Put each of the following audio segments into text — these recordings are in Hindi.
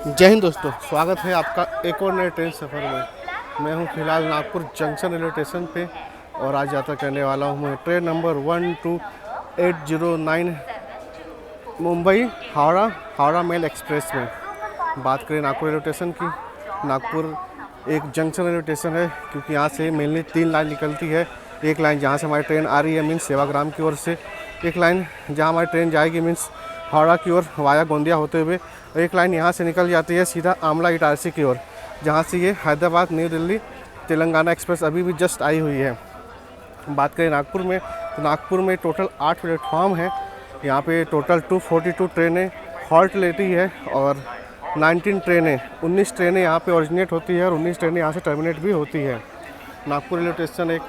जय हिंद दोस्तों, स्वागत है आपका एक और नए ट्रेन सफ़र में। मैं हूं फिलहाल नागपुर जंक्शन रेलवे स्टेशन पे और आज यात्रा करने वाला हूं मैं train number 12809 Mumbai Howrah Mail Express में। बात करें नागपुर रेलवे स्टेशन की, नागपुर एक जंक्शन रेलवे स्टेशन है क्योंकि यहाँ से मेनली 3 लाइन निकलती है। एक लाइन जहाँ से हमारी ट्रेन आ रही है मीन्स सेवाग्राम की ओर से, एक लाइन जहाँ हमारी ट्रेन जाएगी मीन्स हावड़ा की ओर वाया गोंदिया होते हुए, और एक लाइन यहाँ से निकल जाती है सीधा आमला इटारसी की ओर, जहाँ से ये हैदराबाद न्यू दिल्ली तेलंगाना एक्सप्रेस अभी भी जस्ट आई हुई है। बात करें नागपुर में तो नागपुर में टोटल 8 प्लेटफॉर्म है। यहाँ पे टोटल 242 ट्रेनें हॉल्ट लेती है और 19 ट्रेनें यहाँ पे ओरिजिनेट होती है और 19 ट्रेनें यहाँ से टर्मिनेट भी होती है। नागपुर रेलवे स्टेशन एक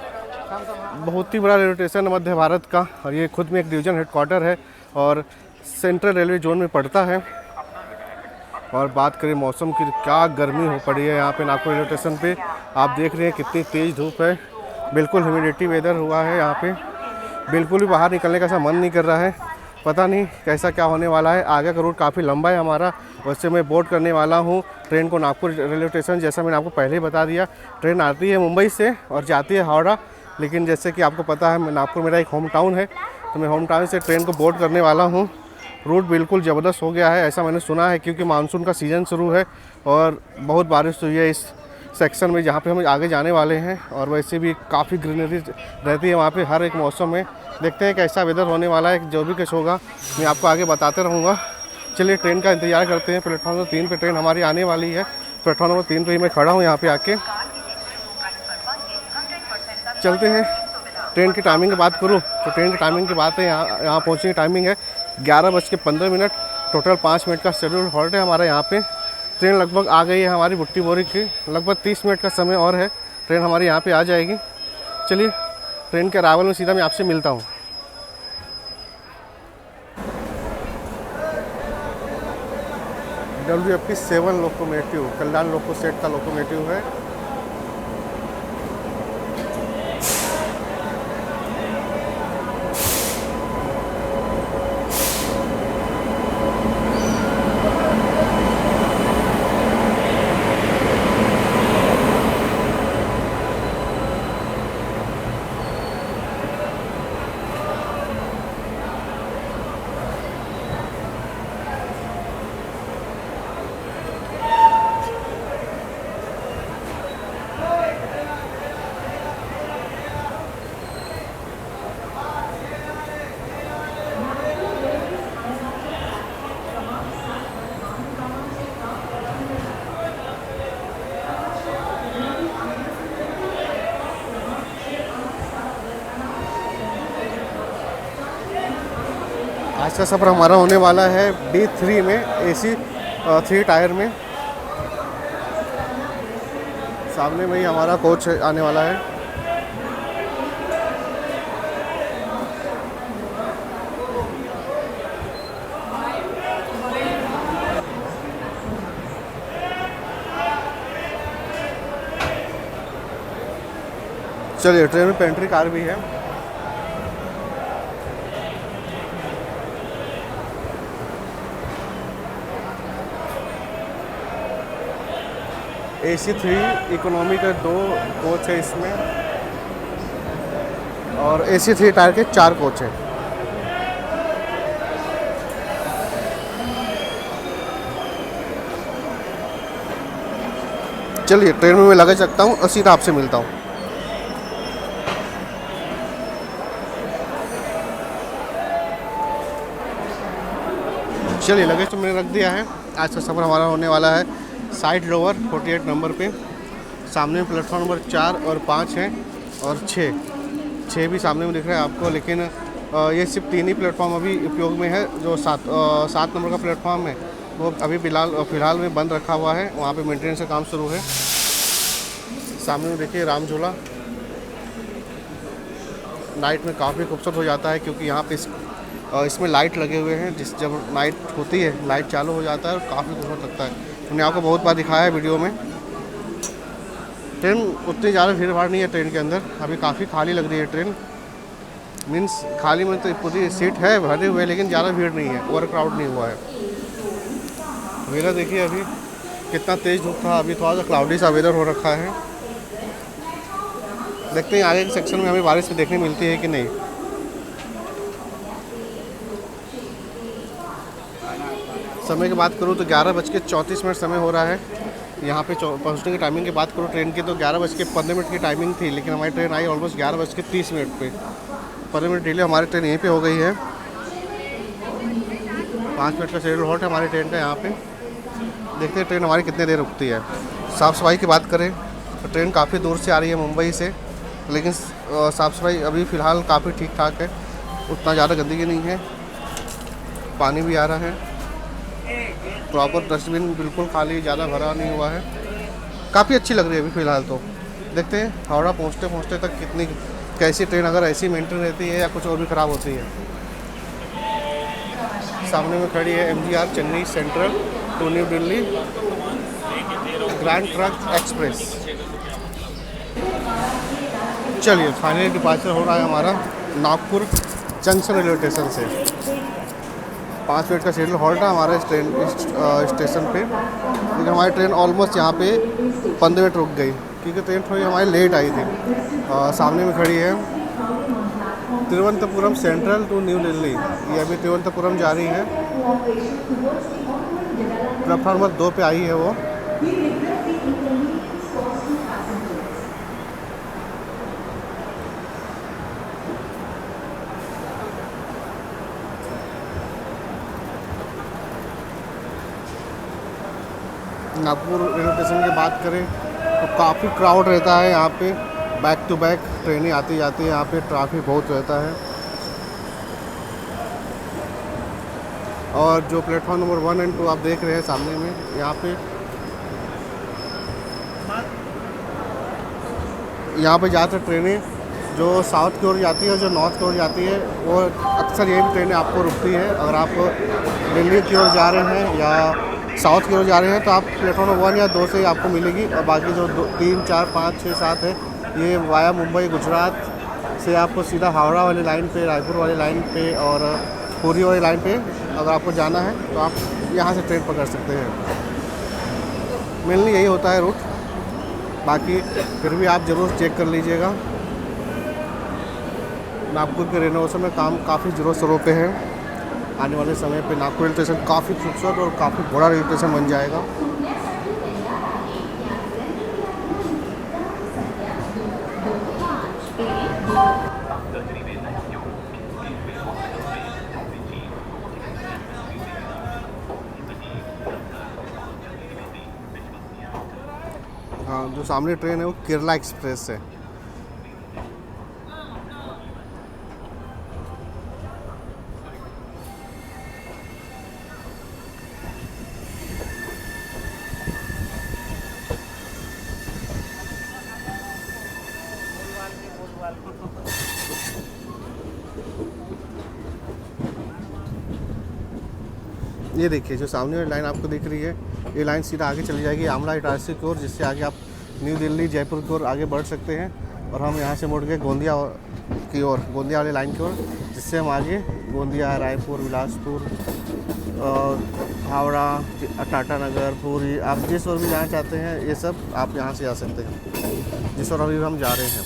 बहुत ही बड़ा रेलवे स्टेशन है मध्य भारत का, और ये खुद में एक डिवीज़न हेडक्वार्टर है और सेंट्रल रेलवे जोन में पड़ता है। और बात करें मौसम की, क्या गर्मी हो पड़ी है यहाँ पे नागपुर रेलवे स्टेशन पे। आप देख रहे हैं कितनी तेज़ धूप है, बिल्कुल ह्यूमिडिटी वेदर हुआ है यहाँ पे, बिल्कुल भी बाहर निकलने का ऐसा मन नहीं कर रहा है। पता नहीं कैसा क्या होने वाला है। आगे का रूट काफ़ी लंबा है हमारा, वैसे मैं बोर्ड करने वाला हूँ ट्रेन को नागपुर रेलवे स्टेशन। जैसा मैंने आपको पहले ही बता दिया, ट्रेन आती है मुंबई से और जाती है हावड़ा, लेकिन जैसे कि आपको पता है नागपुर मेरा एक होम टाउन है, तो मैं होम टाउन से ट्रेन को बोर्ड करने वाला हूँ। रूट बिल्कुल ज़बरदस्त हो गया है ऐसा मैंने सुना है, क्योंकि मानसून का सीज़न शुरू है और बहुत बारिश हुई है इस सेक्शन में जहाँ पे हम आगे जाने वाले हैं। और वैसे भी काफ़ी ग्रीनरी रहती है वहाँ पे हर एक मौसम में। देखते हैं कैसा वेदर होने वाला है, जो भी कुछ होगा मैं आपको आगे बताते रहूँगा। चलिए ट्रेन का इंतज़ार करते हैं। प्लेटफॉर्म नंबर 3 पे ट्रेन हमारी आने वाली है। प्लेटफॉर्म नंबर 3 पे ही मैं खड़ा हूँ यहाँ पे आके। चलते हैं। ट्रेन की टाइमिंग की बात करूँ तो ट्रेन की टाइमिंग की बात है, यहाँ पहुँचने की टाइमिंग है 11:15। टोटल 5 मिनट का शेड्यूल हॉल्ट है हमारा यहाँ पे। ट्रेन लगभग आ गई है हमारी बुट्टी बोरी की, लगभग 30 मिनट का समय और है, ट्रेन हमारी यहाँ पे आ जाएगी। चलिए ट्रेन के अराइवल में सीधा मैं आपसे मिलता हूँ। WFP7 लोकोमोटिव, कल्याण लोको सेट का लोकोमोटिव है। आज का सफ़र हमारा होने वाला है D3 में, AC 3 टायर में। सामने में ही हमारा कोच आने वाला है। चलिए ट्रेन में पेंट्री कार भी है। AC 3 इकोनॉमी का 2 कोच है इसमें, और AC 3 टायर के 4 कोच हैं। चलिए ट्रेन में मैं लगा सकता हूँ और सीधा आपसे मिलता हूँ। चलिए लगेज तो मैंने रख दिया है। आज का सफ़र हमारा होने वाला है साइड लोअर 48 नंबर पे। सामने में प्लेटफॉर्म नंबर 4 और 5 है और 6 भी सामने में दिख रहा है आपको, लेकिन ये सिर्फ 3 ही प्लेटफॉर्म अभी उपयोग में है। जो 7 नंबर का प्लेटफॉर्म है वो अभी फ़िलहाल में बंद रखा हुआ है, वहाँ पे मेंटेनेंस का काम शुरू है। सामने में देखिए राम झूला नाइट में काफ़ी खूबसूरत हो जाता है, क्योंकि यहाँ पे इसमें लाइट लगे हुए हैं। जब नाइट होती है लाइट चालू हो जाता है और काफ़ी खूबसूरत लगता है। मैंने आपको बहुत बार दिखाया है वीडियो में। ट्रेन उतनी ज़्यादा भीड़ भाड़ नहीं है ट्रेन के अंदर, अभी काफ़ी खाली लग रही है ट्रेन। मीन्स खाली में तो पूरी सीट है भरे हुए, लेकिन ज़्यादा भीड़ नहीं है, ओवर क्राउड नहीं हुआ है। वेदर देखिए अभी कितना तेज़ धूप था, अभी थोड़ा सा क्लाउडी सा वेदर हो रखा है। देखते हैं आगे के सेक्शन में हमें बारिश भी देखने मिलती है कि नहीं। समय की बात करूँ तो 11:34 समय हो रहा है। यहाँ पे पहुँचने की टाइमिंग की बात करूँ ट्रेन की तो 11:15 की टाइमिंग थी, लेकिन हमारी ट्रेन आई ऑलमोस्ट 11:30 पे। 15 मिनट डिले हमारी ट्रेन यहीं पे हो गई है। 5 मिनट का शेड्यूल हॉल्ट है हमारी ट्रेन का यहाँ पे। देखते हैं ट्रेन हमारी कितनी देर रुकती है। साफ़ सफाई की बात करें तो ट्रेन काफ़ी दूर से आ रही है मुंबई से, लेकिन साफ़ सफाई अभी फ़िलहाल काफ़ी ठीक ठाक है, उतना ज़्यादा गंदगी नहीं है। पानी भी आ रहा है, प्रॉपर डस्टबिन बिल्कुल खाली, ज़्यादा भरा नहीं हुआ है। काफ़ी अच्छी लग रही है अभी फ़िलहाल तो। देखते हैं हावड़ा पहुँचते पहुँचते तक कितनी कैसी ट्रेन अगर ऐसी मेंटेन रहती है या कुछ और भी ख़राब होती है। सामने में खड़ी है MGR Chennai Central to New Delhi Grand Trunk Express. चलिए फाइनली डिपार्चर हो रहा है हमारा नागपुर जंक्शन रेलवे स्टेशन से। 5 मिनट का शेड्यूल हॉल्ट है हमारे ट्रेन स्टेशन पे, लेकिन हमारी ट्रेन ऑलमोस्ट यहाँ पे 15 मिनट रुक गई क्योंकि ट्रेन थोड़ी हमारी लेट आई थी। सामने में खड़ी है Thiruvananthapuram Central to New Delhi. ये अभी तिरुवनंतपुरम जा रही है, प्लेटफॉर्म नंबर 2 पे आई है वो। नागपुर रेलवे स्टेशन की बात करें तो काफ़ी क्राउड रहता है यहाँ पे, बैक टू बैक ट्रेनें आती जाती है, यहाँ पे ट्रैफिक बहुत रहता है। और जो प्लेटफॉर्म नंबर 1 और 2 आप देख रहे हैं सामने में, यहाँ पे ज़्यादातर ट्रेनें जो साउथ की ओर जाती है और जो नॉर्थ की ओर जाती है वो अक्सर यही ट्रेनें आपको रुकती है। अगर आप दिल्ली की ओर जा रहे हैं या साउथ की ओर जा रहे हैं तो आप प्लेटफॉर्म 1 या 2 से आपको मिलेगी, और बाकी जो 3, 4, 5, 6, 7 है ये वाया मुंबई गुजरात से आपको सीधा हावड़ा वाली लाइन पे, रायपुर वाली लाइन पे और पुरी वाली लाइन पे अगर आपको जाना है तो आप यहाँ से ट्रेन पकड़ सकते हैं। मेनली यही होता है रूट, बाकी फिर भी आप ज़रूर चेक कर लीजिएगा। नागपुर के रेनोवेशन में काम काफ़ी ज़ोरों शोरों पे है। आने वाले समय पे नागपुर रेलवे स्टेशन काफ़ी खूबसूरत और काफ़ी बड़ा रेलवे स्टेशन बन जाएगा। हाँ, जो सामने ट्रेन है वो केरला एक्सप्रेस है। ये देखिए जो सामने वाली लाइन आपको दिख रही है, ये लाइन सीधा आगे चली जाएगी आमला इटारसी की ओर, जिससे आगे आप न्यू दिल्ली जयपुर की ओर आगे बढ़ सकते हैं। और हम यहाँ से मुड़ के गोंदिया की ओर, गोंदिया वाली लाइन की ओर, जिससे हम आगे गोंदिया, रायपुर, बिलासपुर, हावड़ा, टाटानगर, पुरी, आप जिस ओर भी जाना चाहते हैं ये सब आप यहाँ से जा सकते हैं, जिस ओर अभी हम जा रहे हैं।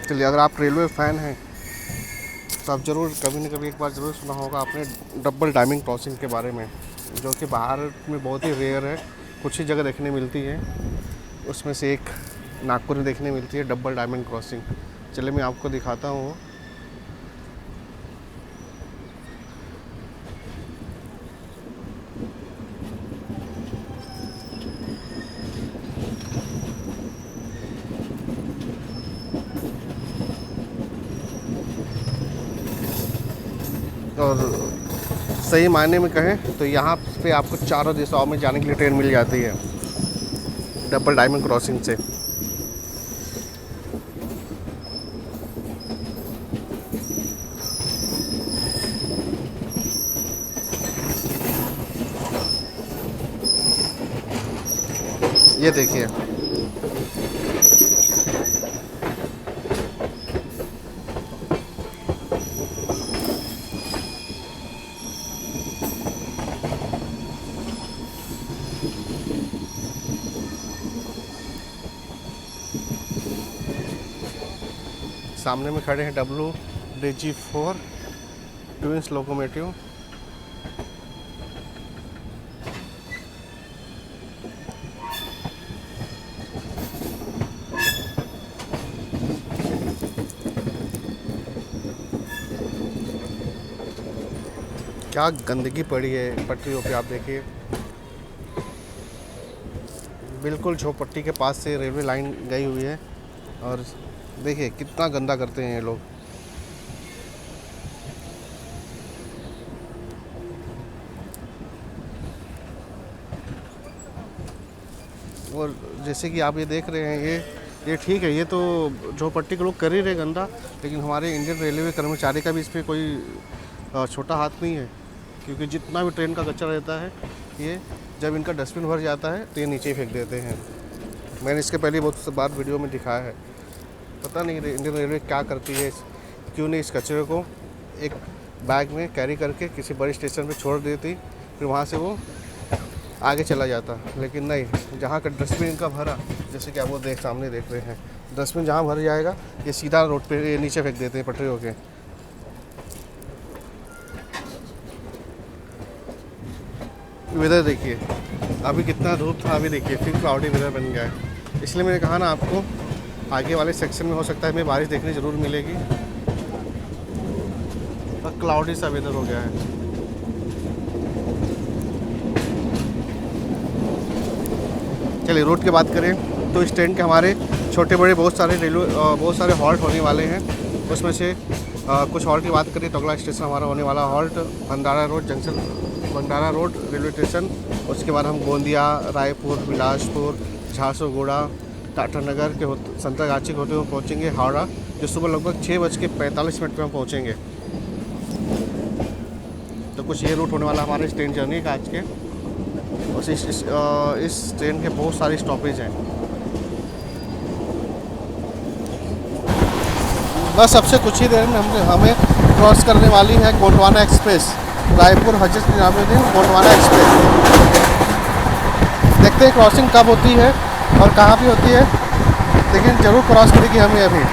चलिए, अगर आप रेलवे फ़ैन हैं तो आप ज़रूर कभी न कभी एक बार ज़रूर सुना होगा आपने डबल डायमंड क्रॉसिंग के बारे में, जो कि बाहर में बहुत ही रेयर है, कुछ ही जगह देखने मिलती है। उसमें से एक नागपुर में देखने मिलती है डबल डायमंड क्रॉसिंग। चलिए मैं आपको दिखाता हूँ। और सही मायने में कहें तो यहाँ पे आपको चारों दिशाओं में जाने के लिए ट्रेन मिल जाती है डबल डायमंड क्रॉसिंग से। ये देखिए, सामने में खड़े हैं WDG4 ट्विंस लोकोमोटिव। क्या गंदगी पड़ी है पटरियों पे, आप देखिए। बिल्कुल झोपड़पट्टी के पास से रेलवे लाइन गई हुई है और देखिए कितना गंदा करते हैं ये लोग। और जैसे कि आप ये देख रहे हैं, ये ठीक है, ये तो झोपड़पट्टी के लोग कर ही रहे गंदा, लेकिन हमारे इंडियन रेलवे कर्मचारी का भी इस पर कोई छोटा हाथ नहीं है, क्योंकि जितना भी ट्रेन का कचरा रहता है, ये जब इनका डस्टबिन भर जाता है तो ये नीचे ही फेंक देते हैं। मैंने इसके पहले बहुत बार वीडियो में दिखाया है। पता नहीं इंडियन रेलवे क्या करती है, क्यों नहीं इस कचरे को एक बैग में कैरी करके किसी बड़े स्टेशन पे छोड़ देती, फिर वहाँ से वो आगे चला जाता। लेकिन नहीं, जहाँ का डस्टबिन इनका भरा, जैसे कि आप वो सामने देख रहे हैं, डस्टबिन जहाँ भर जाएगा ये सीधा रोड पे ये नीचे फेंक देते हैं पटरियों के। वेदर देखिए, अभी कितना धूप था, अभी देखिए फिर क्लाउडी वेदर बन गया है। इसलिए मैंने कहा ना आपको, आगे वाले सेक्शन में हो सकता है हमें बारिश देखने ज़रूर मिलेगी। और क्लाउडी सा वेदर हो गया है। चलिए रूट की बात करें तो इस ट्रेन के हमारे छोटे बड़े बहुत सारे हॉल्ट होने वाले हैं। उसमें से कुछ हॉल्ट की बात करें तो अगला स्टेशन हमारा होने वाला हॉल्ट भंडारा रोड जंक्शन, भंडारा रोड रेलवे स्टेशन। उसके बाद हम गोंदिया, रायपुर, बिलासपुर, झारसुगुड़ा, टाटानगर के संतरागाछी के होते हुए पहुँचेंगे हावड़ा, जो सुबह लगभग 6:45 पे हम पहुँचेंगे। तो कुछ ये रूट होने वाला हमारे ट्रेन जर्नी का आज के। और इस ट्रेन के बहुत सारे स्टॉपेज हैं। बस सबसे कुछ ही देर में हमें क्रॉस करने वाली है गोंडवाना एक्सप्रेस, रायपुर हजरत निजामुद्दीन गोंडवाना एक्सप्रेस। देखते हैं क्रॉसिंग कब होती है और कहाँ पे होती है, लेकिन ज़रूर क्रॉस करेगी हमें अभी।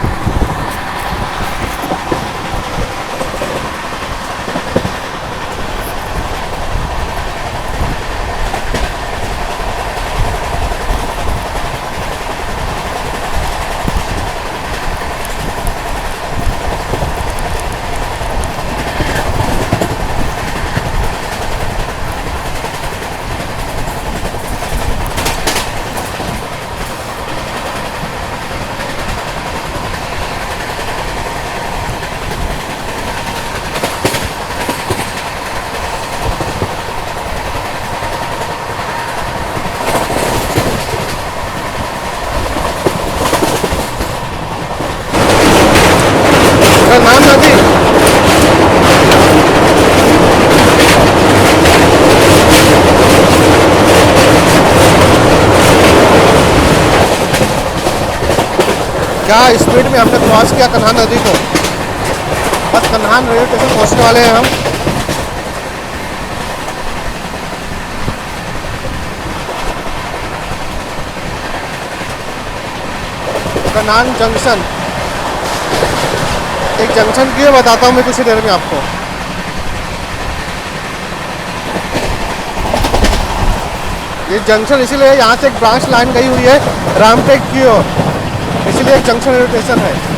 नाम नदी क्या स्पीड में हमने क्रॉस किया कन्हान नदी को। बस कन्हान रेलवे स्टेशन पहुँचने वाले हैं हम। कन्हान जंक्शन, एक जंक्शन की बताता हूँ मैं कुछ ही देर में आपको। ये जंक्शन इसीलिए यहाँ से एक ब्रांच लाइन गई हुई है रामटेक की ओर, इसीलिए एक जंक्शन रेलवे स्टेशन है।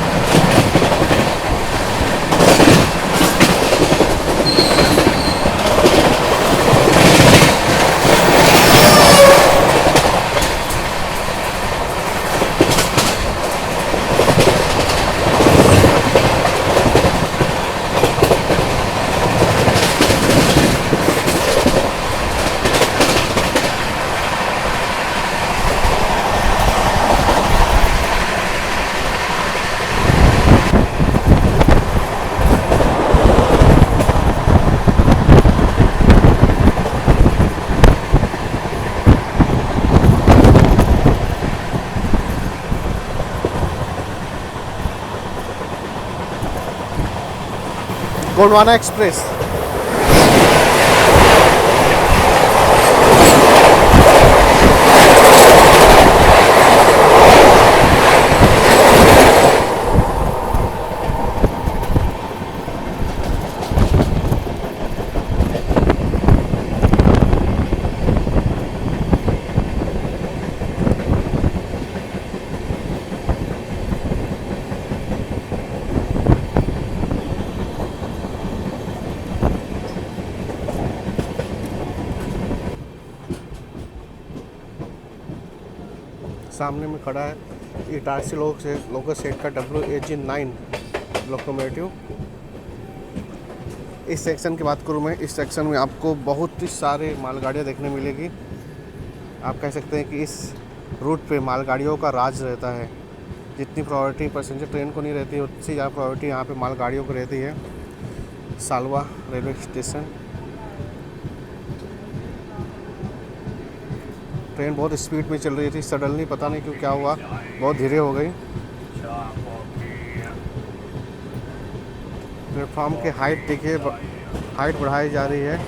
गोंडवाना एक्सप्रेस। सामने में खड़ा है इटारसी लोकल सेट का WAG9 लोकोमोटिव। इस सेक्शन की बात करूँ मैं, इस सेक्शन में आपको बहुत ही सारे मालगाड़ियाँ देखने मिलेगी। आप कह सकते हैं कि इस रूट पे मालगाड़ियों का राज रहता है। जितनी प्रायोरिटी पैसेंजर ट्रेन को नहीं रहती, उतनी ज़्यादा प्रायोरिटी यहाँ पे मालगाड़ियों को रहती है। Salva railway station. ट्रेन बहुत स्पीड में चल रही थी, सडनली पता नहीं क्यों क्या हुआ, बहुत धीरे हो गई। प्लेटफॉर्म की हाइट देखिए, हाइट बढ़ाई जा रही है।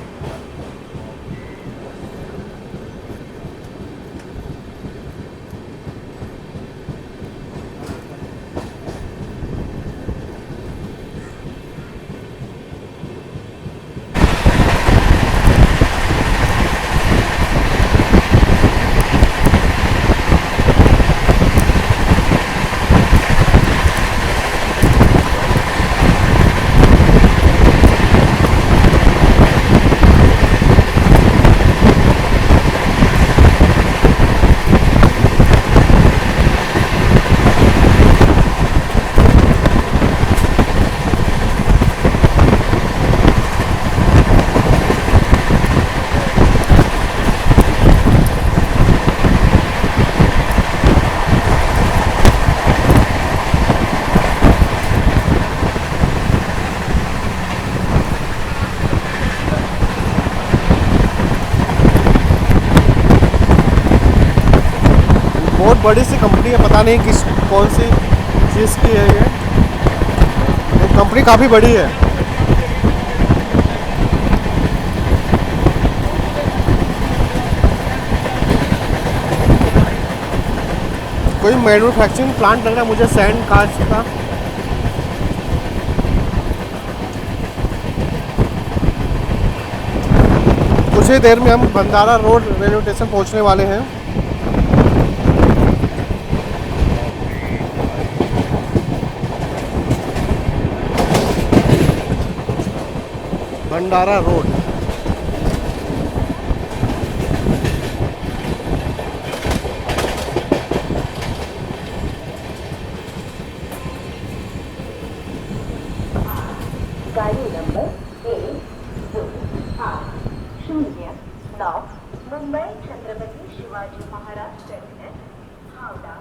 बहुत बड़ी सी कंपनी है, पता नहीं किस कौन सी चीज़ की है ये कंपनी, काफ़ी बड़ी है। कोई मैन्युफैक्चरिंग प्लांट लग रहा है मुझे, सैंड कास्ट का। कुछ ही देर में हम भंडारा रोड रेलवे स्टेशन पहुंचने वाले हैं। भंडारा रोड। गाड़ी नंबर 12809 मुंबई छत्रपति शिवाजी महाराज टर्मिनस हावड़ा।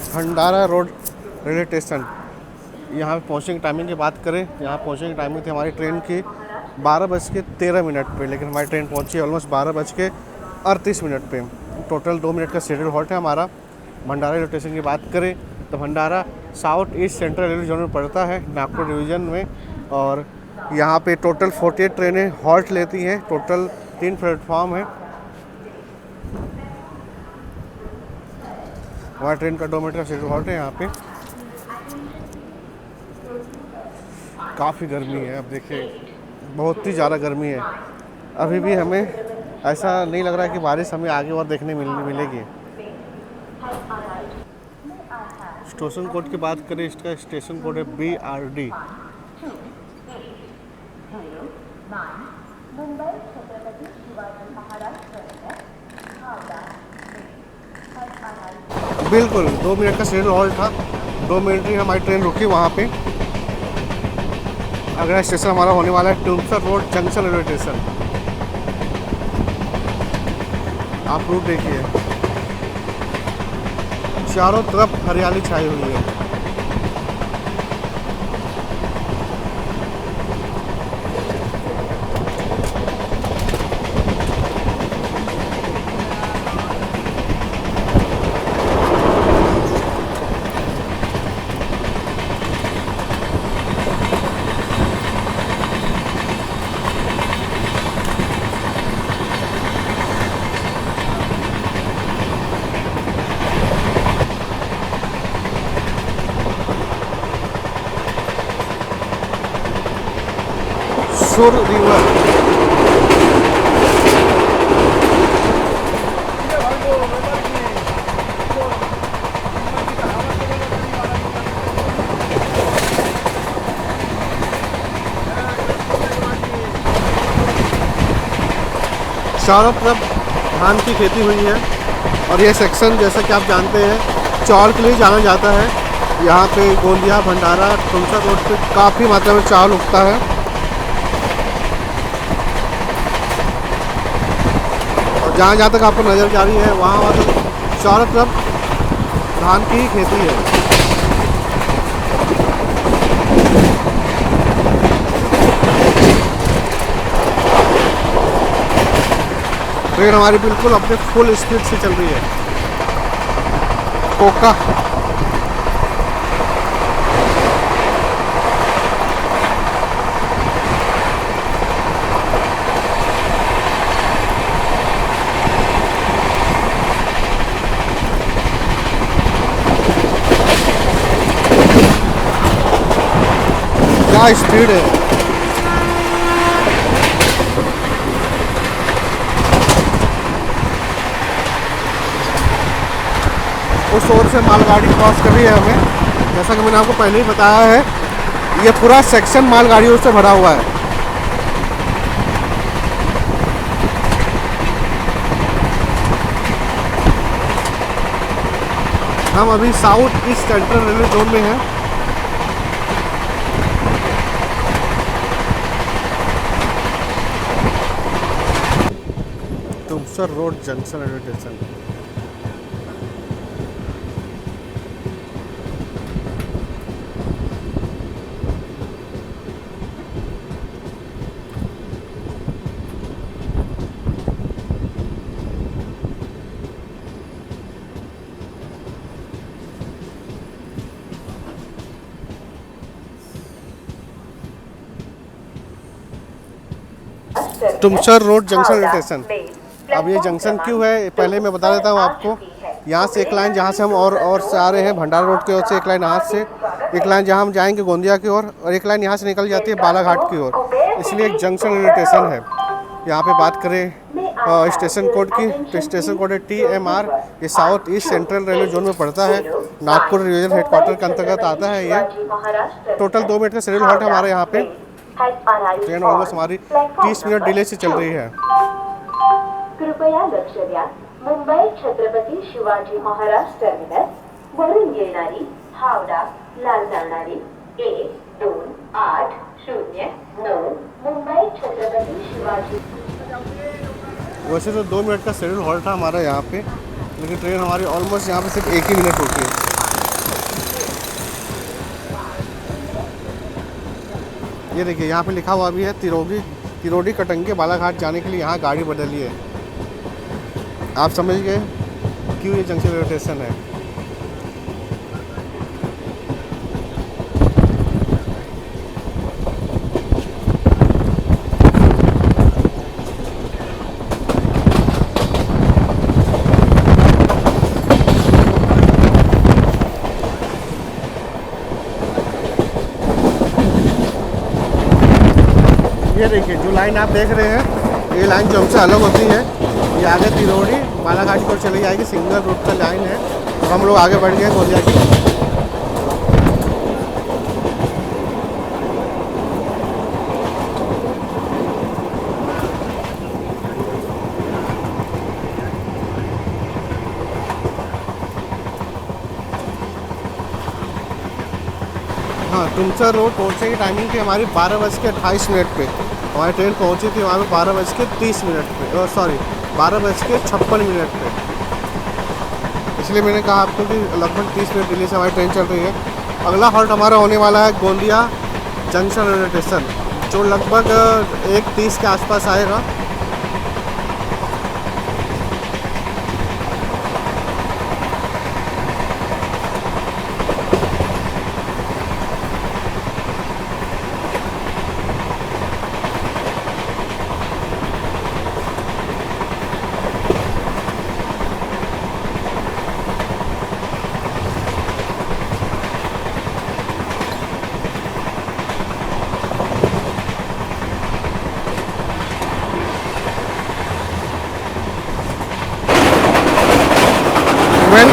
भंडारा रोड रेलवे स्टेशन। यहाँ पे पहुँचने की टाइमिंग की बात करें, यहाँ पहुँचने की टाइमिंग थी हमारी ट्रेन की 12:13 पे, लेकिन हमारी ट्रेन पहुँची ऑलमोस्ट 12:38 पे। टोटल 2 मिनट का शेड्यूल हॉल्ट है हमारा। भंडारा रेलवे स्टेशन की बात करें तो Bhandara south east central railway zone में पड़ता है, नागपुर डिवीज़न में। और यहाँ पे टोटल 48 ट्रेनें हॉल्ट लेती हैं। टोटल 3 प्लेटफॉर्म है। हमारी ट्रेन का 2 मिनट का शेड्यूल हॉल्ट है यहाँ पे। काफ़ी गर्मी है, अब देखिए बहुत ही ज़्यादा गर्मी है। अभी भी हमें ऐसा नहीं लग रहा है कि बारिश हमें आगे और देखने मिलेगी। स्टेशन कोड की बात करें, इसका स्टेशन कोड है BRD। बिल्कुल 2 मिनट का शेड्यूल हॉल्ट था, 2 मिनट ही हमारी ट्रेन रुकी वहाँ पे। अगला स्टेशन हमारा होने वाला है टुमसर रोड जंक्शन रेलवे स्टेशन। आप रूट देखिए, चारों तरफ हरियाली छाई हुई है। त्रिशूर रिवर। चारों तरफ धान की खेती हुई है और ये सेक्शन जैसा कि आप जानते हैं चावल के लिए जाना जाता है। यहाँ पे गोंदिया, भंडारा, तुमसर रोड पे काफ़ी मात्रा में चावल उगता है। और जहाँ जहाँ तक आपको नज़र जा रही है वहाँ चारों तरफ धान की ही खेती है। ट्रेन हमारी बिल्कुल अपने फुल स्पीड से चल रही है। कोका क्या स्पीड है। उस ओर से मालगाड़ी क्रॉस कर रही है हमें। जैसा कि मैंने आपको पहले ही बताया है ये पूरा सेक्शन मालगाड़ियों से भरा हुआ है। हम अभी south east central railway zone में हैं। Tumsar road junction railway station. Tumsar road junction railway station. अब ये जंक्शन क्यों है पहले मैं बता देता हूँ आपको। यहाँ से एक लाइन जहाँ से हम और से आ रहे हैं भंडारा रोड की ओर से, एक लाइन यहाँ से, एक लाइन जहाँ हम जाएंगे गोंदिया की ओर, और एक लाइन यहाँ से निकल जाती है बालाघाट की ओर। इसलिए एक जंक्शन रेलवे स्टेशन है। यहाँ पे बात करें स्टेशन कोड की तो स्टेशन कोड है TMR। ये south east central railway zone में पड़ता है। नागपुर रीजन हेडक्वार्टर के अंतर्गत आता है। ये टोटल 2 मिनट का शेड्यूल हॉल्ट है हमारे यहाँ पे। ट्रेन ऑलमोस्ट हमारी 30 मिनट डिले से चल रही है। कृपया लक्ष द्या। मुंबई छत्रपती शिवाजी महाराज टर्मिनस वरून येणारी हावडा ला जाणारी 128009 मुंबई छत्रपती शिवाजी। वैसे तो 2 मिनट का शेड्यूल हॉल्ट था हमारा यहाँ पे, लेकिन ट्रेन हमारी ऑलमोस्ट यहाँ पे सिर्फ 1 ही मिनट रुकी है। ये देखिए यहाँ पे लिखा हुआ भी है तिरोडी कटंगे बालाघाट जाने के लिए यहाँ गाड़ी बदली है। आप समझ गए क्यों ये जंक्शन रेलवे स्टेशन है। ये देखिए जो लाइन आप देख रहे हैं ये लाइन जो हमसे अलग होती है, ये आगे तिरोड़ी बालाघाट की ओर चली जाएगी। सिंगल रूट का लाइन है और हम लोग आगे बढ़ गए गोंदिया की। हाँ, तुमसर रोड पहुँचने की टाइमिंग थी हमारी 12:28 पे। हमारी ट्रेन पहुँची थी वहाँ पे 12:30 पे, सॉरी 12:56 पे। इसलिए मैंने कहा आपको कि लगभग 30 मिनट डिले से हमारी ट्रेन चल रही है। अगला हॉल्ट हमारा होने वाला है गोंदिया जंक्शन रेलवे स्टेशन, जो लगभग 1:30 के आसपास आएगा।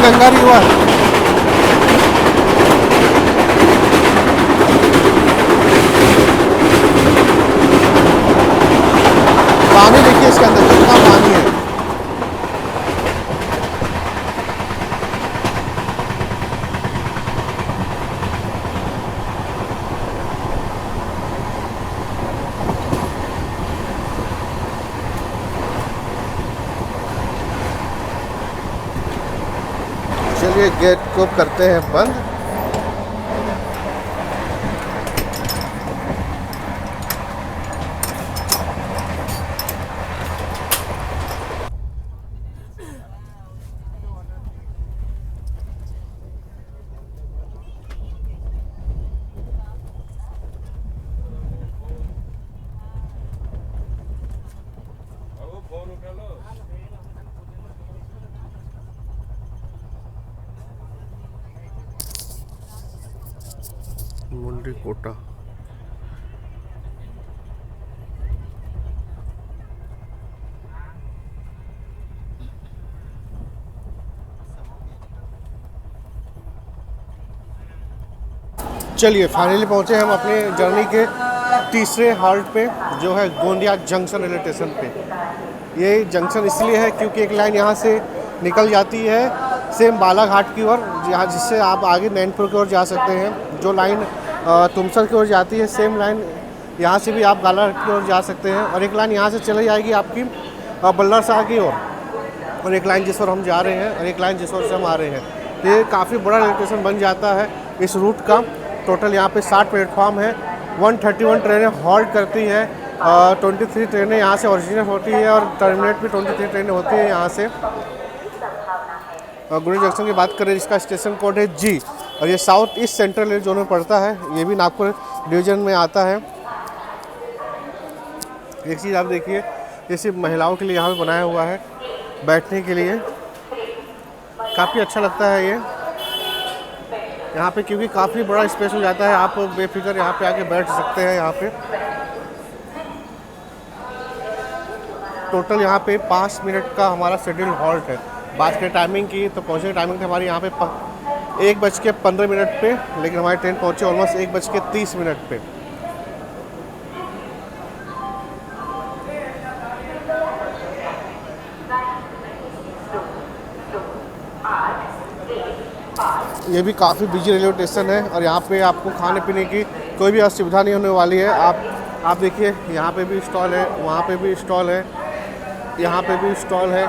गंगारी हुआ। पानी देखिए इसके अंदर कितना पानी है। चलिए गेट को करते हैं बंद। मुंडी कोटा। चलिए फाइनली पहुंचे हम अपने जर्नी के तीसरे हाल्ट पे, जो है गोंदिया जंक्शन रेलवे स्टेशन पे। ये जंक्शन इसलिए है क्योंकि एक लाइन यहाँ से निकल जाती है सेम बालाघाट की ओर, जहाँ जिससे आप आगे नैनपुर की ओर जा सकते हैं। जो लाइन तुमसर की ओर जाती है, सेम लाइन यहाँ से भी आप बालाघाट की ओर जा सकते हैं। और एक लाइन यहाँ से चली जाएगी आपकी बल्लरशाह की ओर, और एक लाइन जिस ओर हम जा रहे हैं, और एक लाइन जिस ओर से हम आ रहे हैं। तो ये काफ़ी बड़ा रेलवे स्टेशन बन जाता है इस रूट का। टोटल यहाँ पे 60 प्लेटफॉर्म है, 131 ट्रेनें हॉल्ट करती है, 23 ट्रेनें यहाँ से ओरिजिनेट होती है, और टर्मिनेट भी 23 ट्रेनें होती है यहाँ से। गोंदिया जंक्शन की बात करें, जिसका स्टेशन कोड है जी, और ये south east central rail zone में पड़ता है। ये भी नागपुर डिवीजन में आता है। एक चीज़ आप देखिए, ये सिर्फ महिलाओं के लिए यहाँ पे बनाया हुआ है बैठने के लिए। काफ़ी अच्छा लगता है ये यहाँ पे, क्योंकि काफ़ी बड़ा स्पेस हो जाता है। आप बेफिक्र यहाँ पे आके बैठ सकते हैं। यहाँ पे टोटल यहाँ पे 5 मिनट का हमारा शेड्यूल हॉल्ट है। बात करें टाइमिंग की, तो पहुँचने की टाइमिंग थी हमारी यहाँ पे 1:15 पे, लेकिन हमारी ट्रेन पहुँची ऑलमोस्ट 1:30 पे। ये भी काफ़ी बिजी रेलवे स्टेशन है, और यहाँ पे आपको खाने पीने की कोई भी असुविधा नहीं होने वाली है। आप देखिए, यहाँ पे भी स्टॉल है, वहाँ पे भी स्टॉल है, यहाँ पे भी स्टॉल है,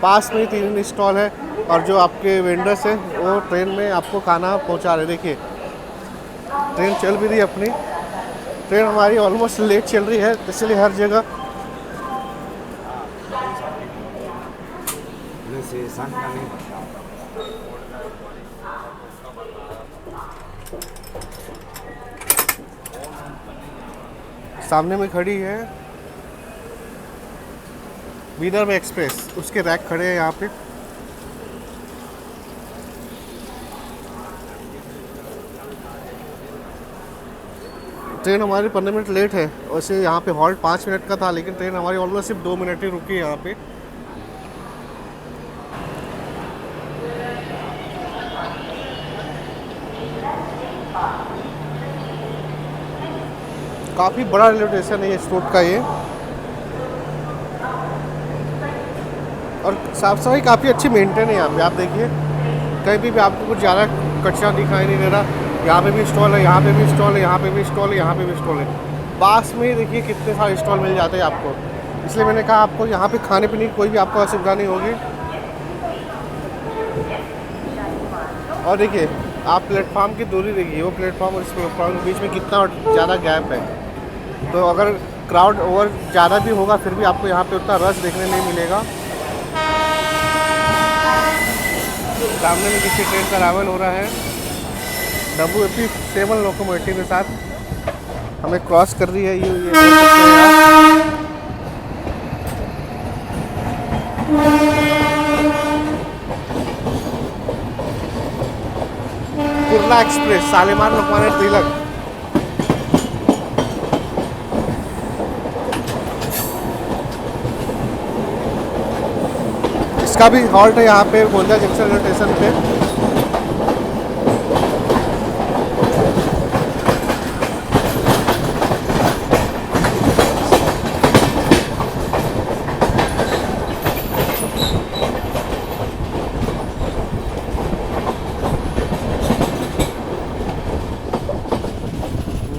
पास में ही 3 स्टॉल है। और जो आपके वेंडर्स हैं वो ट्रेन में आपको खाना पहुँचा रहे। देखिए ट्रेन चल भी रही है अपनी। ट्रेन हमारी ऑलमोस्ट लेट चल रही है, इसलिए हर जगह सामने में खड़ी है विदर्भ एक्सप्रेस, उसके रैक खड़े हैं यहाँ पे। ट्रेन हमारी 15 मिनट लेट है। वैसे यहाँ पे हॉल्ट 5 मिनट का था, लेकिन ट्रेन हमारी ऑलमोस्ट सिर्फ 2 मिनट ही रुकी है यहाँ पे। काफ़ी बड़ा रेलवे स्टेशन है ये इस रूट का ये, और साफ़ सफाई काफ़ी अच्छी मेंटेन है यहाँ पे। आप देखिए कहीं भी आपको कुछ ज़्यादा कचरा दिखाई नहीं दे रहा। यहाँ पे भी स्टॉल है, यहाँ पे भी स्टॉल है, यहाँ पे भी स्टॉल है, यहाँ पे भी स्टॉल है। पास में ही देखिए कितने सारे स्टॉल मिल जाते हैं आपको। इसलिए मैंने कहा आपको यहाँ पे खाने पीने की कोई भी आपको असुविधा नहीं होगी। और देखिए आप प्लेटफॉर्म की दूरी देखिए, वो प्लेटफॉर्म और इस प्लेटफॉर्म के बीच में कितना ज़्यादा गैप है। तो अगर क्राउड ओवर ज़्यादा भी होगा, फिर भी आपको यहाँ पे उतना रश देखने नहीं मिलेगा। सामने में किसी ट्रेन का अराइवल हो रहा है, WFP7 लोकोमोटिव के साथ हमें क्रॉस कर रही है। ये बोल सकते हैं आप। कुर्ला एक्सप्रेस, शालीमार लोकमान्य तिलक। इसका भी हॉल्ट है यहाँ पे गोंदिया जंक्शन रेलवे स्टेशन पे।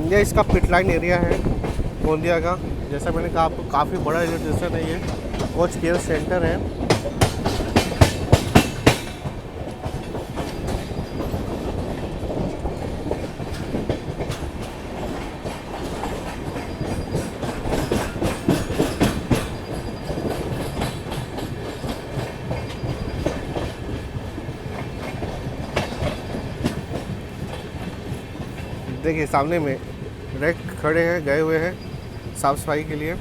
ये इसका पिट लाइन एरिया है गोंदिया का। जैसा मैंने कहा आपको काफ़ी बड़ा रेलवे स्टेशन है ये, कोच केयर सेंटर है। देखिए सामने में रैक खड़े हैं, गए हुए हैं साफ सफाई के लिए।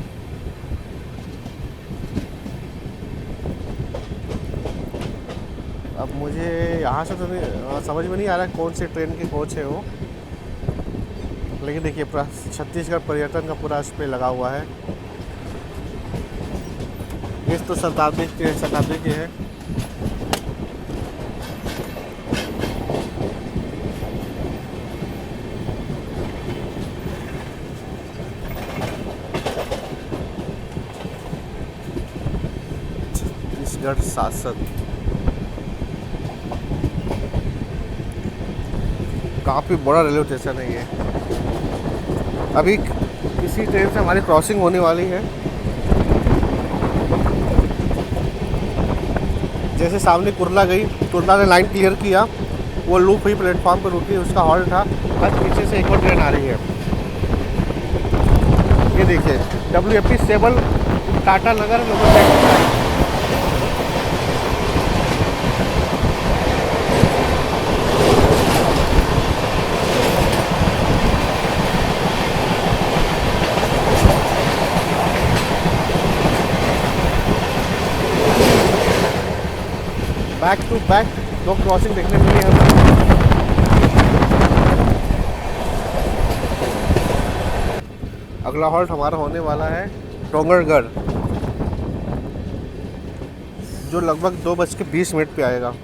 अब मुझे यहाँ से तो नहीं समझ में नहीं आ रहा कौन से ट्रेन के कोच है वो, लेकिन देखिए पूरा छत्तीसगढ़ पर्यटन का पूरा इस पे लगा हुआ है। ये तो शताब्दी के है। छत्तीसगढ़ शासक काफ़ी बड़ा रेलवे स्टेशन है ये। अभी किसी ट्रेन से हमारी क्रॉसिंग होने वाली है। जैसे सामने कुर्ला गई, कुर्ला ने लाइन क्लियर किया, वो लूप हुई प्लेटफॉर्म पर रुकी, उसका हॉल्ट था। आज पीछे से एक और ट्रेन आ रही है। ये देखिए WFP सेबल Tata Nagar local. Back to back दो क्रॉसिंग देखने मिली हमें। अगला हॉल्ट हमारा होने वाला है डोंगरगढ़, जो लगभग 2:20 पे आएगा।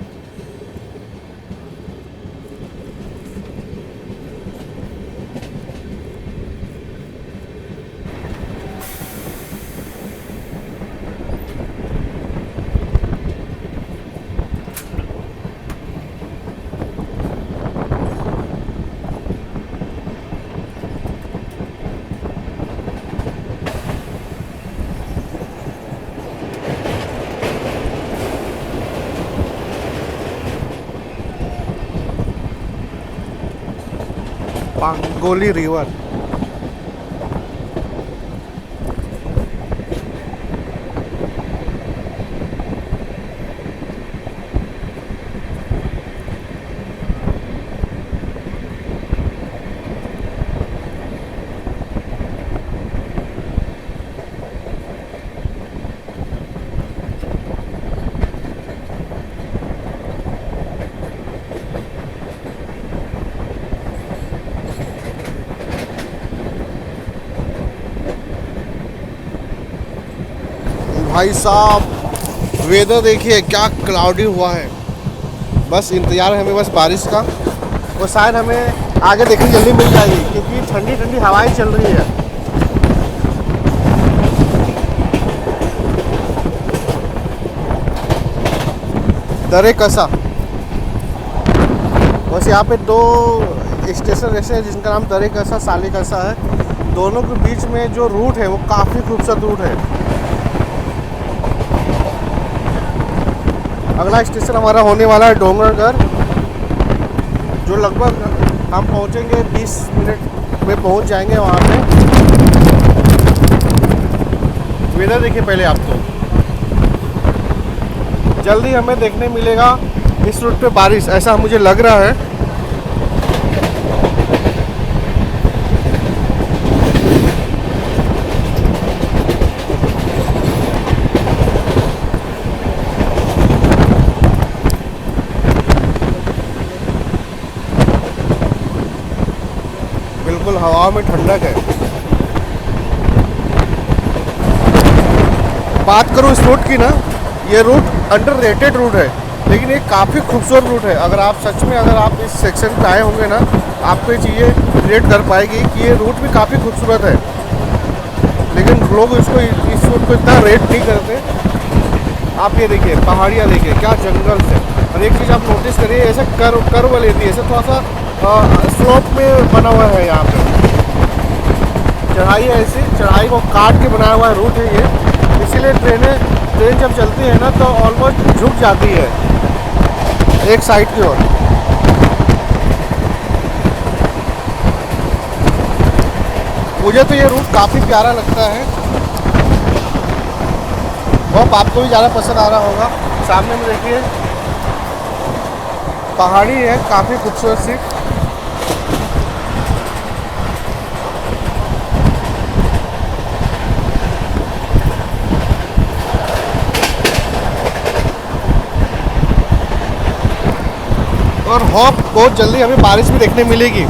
पांगोली रिवर, भाई साहब वेदर देखिए क्या क्लाउडी हुआ है। बस इंतज़ार है हमें बस बारिश का, वो शायद हमें आगे देखने जल्दी मिल जाएगी क्योंकि ठंडी ठंडी हवाएं चल रही है। दरे कसा, बस यहाँ पे दो स्टेशन ऐसे हैं जिनका नाम दरे कसा साली कसा है। दोनों के बीच में जो रूट है वो काफ़ी खूबसूरत रूट है। अगला स्टेशन हमारा होने वाला है डोंगरगढ़, जो लगभग हम पहुंचेंगे 20 मिनट में पहुंच जाएंगे वहां पे। वेदर देखिए पहले आप तो, जल्दी हमें देखने मिलेगा इस रूट पे बारिश, ऐसा मुझे लग रहा है। बिल्कुल हवा में ठंडक है। बात करूँ इस रूट की ना, ये रूट अंडररेटेड रूट है, लेकिन ये काफ़ी खूबसूरत रूट है। अगर आप सच में अगर आप इस सेक्शन पे आए होंगे ना, आपको ये चीज़ें रिलेट कर पाएगी कि ये रूट भी काफ़ी खूबसूरत है, लेकिन लोग इसको इस रूट को इतना रेट नहीं करते। आप ये देखिए पहाड़ियाँ देखिए, क्या जंगल है। और एक चीज़ आप नोटिस करिए, ऐसे कर्व लेती है, ऐसे थोड़ा सा स्लोप में बना हुआ है। यहाँ पे चढ़ाई है, ऐसी चढ़ाई को काट के बनाया हुआ रूट है ये, इसीलिए ट्रेन जब चलती है ना तो ऑलमोस्ट झुक जाती है एक साइड की ओर। मुझे तो ये रूट काफ़ी प्यारा लगता है, होप आपको भी ज़्यादा पसंद आ रहा होगा। सामने में देखिए पहाड़ी है काफ़ी खूबसूरत सी। और होप बहुत जल्दी हमें बारिश भी देखने मिलेगी,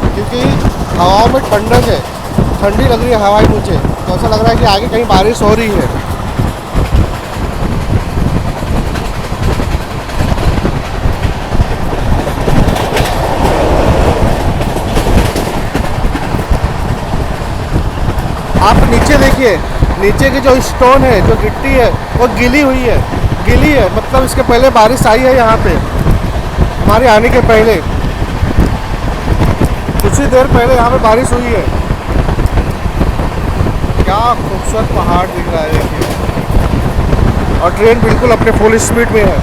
क्योंकि हवाओं में ठंडक है, ठंडी लग रही है हवाएं मुझे, तो ऐसा लग रहा है कि आगे कहीं बारिश हो रही है। आप नीचे देखिए, नीचे की जो स्टोन है, जो गिट्टी है, वो गीली है, मतलब इसके पहले बारिश आई है यहाँ पे, हमारे आने के पहले कुछ ही देर पहले यहाँ पे बारिश हुई है। क्या खूबसूरत पहाड़ दिख रहा है देखिए, और ट्रेन बिल्कुल अपने फुल स्पीड में है।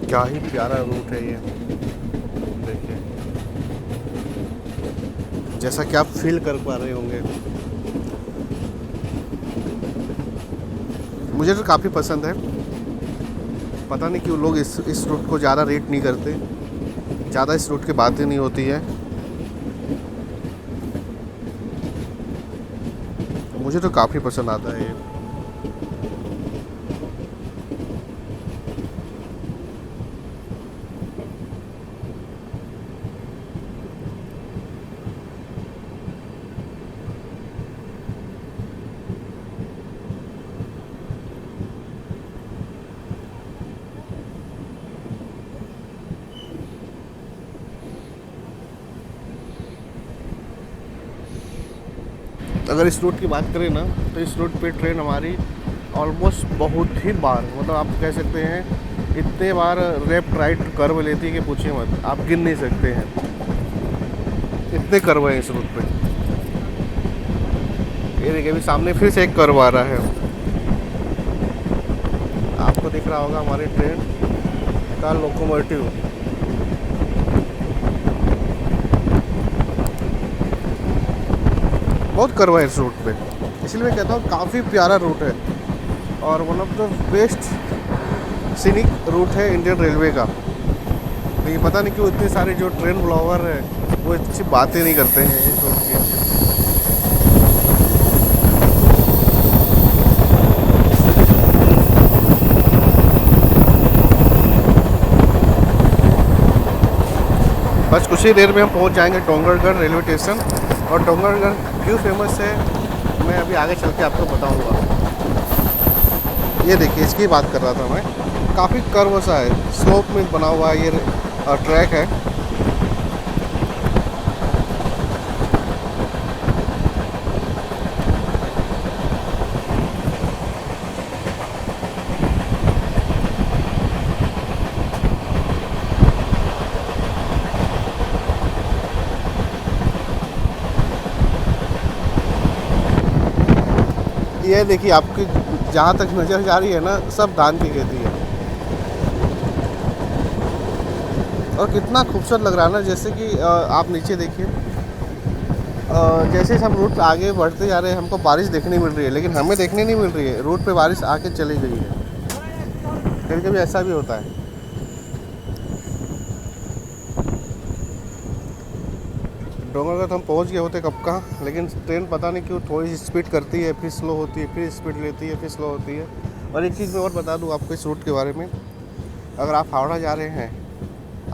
क्या ही प्यारा रूट है ये, देखिए जैसा कि आप फील कर पा रहे होंगे। मुझे तो काफ़ी पसंद है, पता नहीं क्यों लोग इस रूट को ज़्यादा रेट नहीं करते, ज़्यादा इस रूट की बातें नहीं होती है। मुझे तो काफ़ी पसंद आता है ये। अगर इस रूट की बात करें ना, तो इस रूट पे ट्रेन हमारी ऑलमोस्ट बहुत ही बार, मतलब आप कह सकते हैं इतने बार लेफ्ट राइट कर्व लेती है कि पूछिए मत, आप गिन नहीं सकते हैं, इतने कर्व हैं इस रूट पे। ये देखिए अभी सामने फिर से एक कर्व आ रहा है, आपको दिख रहा होगा हमारी ट्रेन का लोकोमोटिव। बहुत कर्व है इस रूट पे, इसलिए मैं कहता हूँ काफ़ी प्यारा रूट है और one of the best scenic route है इंडियन रेलवे का। लेकिन पता नहीं क्यों इतने सारे जो ट्रेन ब्लॉगर हैं वो अच्छी बातें नहीं करते हैं इस रूट की। बस कुछ ही देर में हम पहुंच जाएंगे डोंगरगढ़ रेलवे स्टेशन, और डोंगरगढ़ क्यों फेमस है मैं अभी आगे चल के आपको बताऊंगा। ये देखिए इसकी बात कर रहा था मैं, काफ़ी कर्व सा है, स्लोप में बना हुआ ये ट्रैक है। ये देखिए आपकी जहाँ तक नज़र जा रही है ना, सब धान की खेती है। और कितना खूबसूरत लग रहा है ना, जैसे कि आप नीचे देखिए, जैसे हम रूट आगे बढ़ते जा रहे हैं हमको बारिश देखने मिल रही है, लेकिन हमें देखने नहीं मिल रही है। रूट पे बारिश आके चली गई है। कभी कभी ऐसा भी होता है। डोंगरगढ़ तो हम पहुंच गए होते कब का, लेकिन ट्रेन पता नहीं क्यों थोड़ी सी स्पीड करती है, फिर स्लो होती है, फिर स्पीड लेती है, फिर स्लो होती है। और एक चीज़ मैं और बता दूं आपको इस रूट के बारे में, अगर आप हावड़ा जा रहे हैं,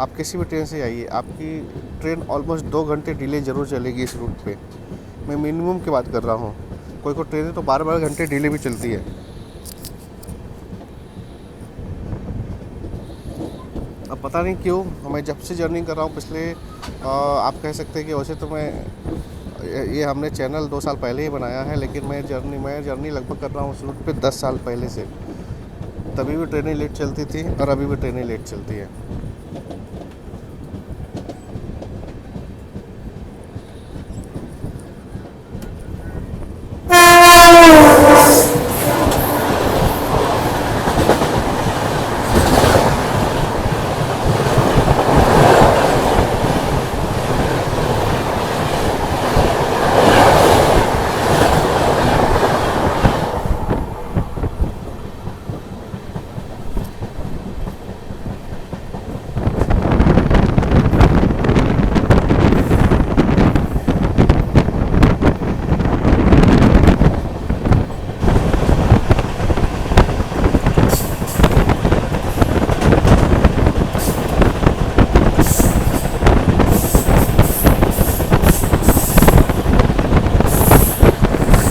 आप किसी भी ट्रेन से आइए, आपकी ट्रेन ऑलमोस्ट 2 घंटे डिले ज़रूर चलेगी इस रूट पे। मैं मिनिमम की बात कर रहा हूँ। कोई कोई ट्रेनें तो 12-12 घंटे डिले भी चलती है। अब पता नहीं क्यों मैं जब से जर्नी कर रहा हूँ पिछले आप कह सकते हैं कि वैसे तो मैं ये हमने चैनल 2 साल पहले ही बनाया है, लेकिन मैं जर्नी लगभग कर रहा हूँ उस रूट पे 10 साल पहले से। तभी भी ट्रेनें लेट चलती थी और अभी भी ट्रेनें लेट चलती है।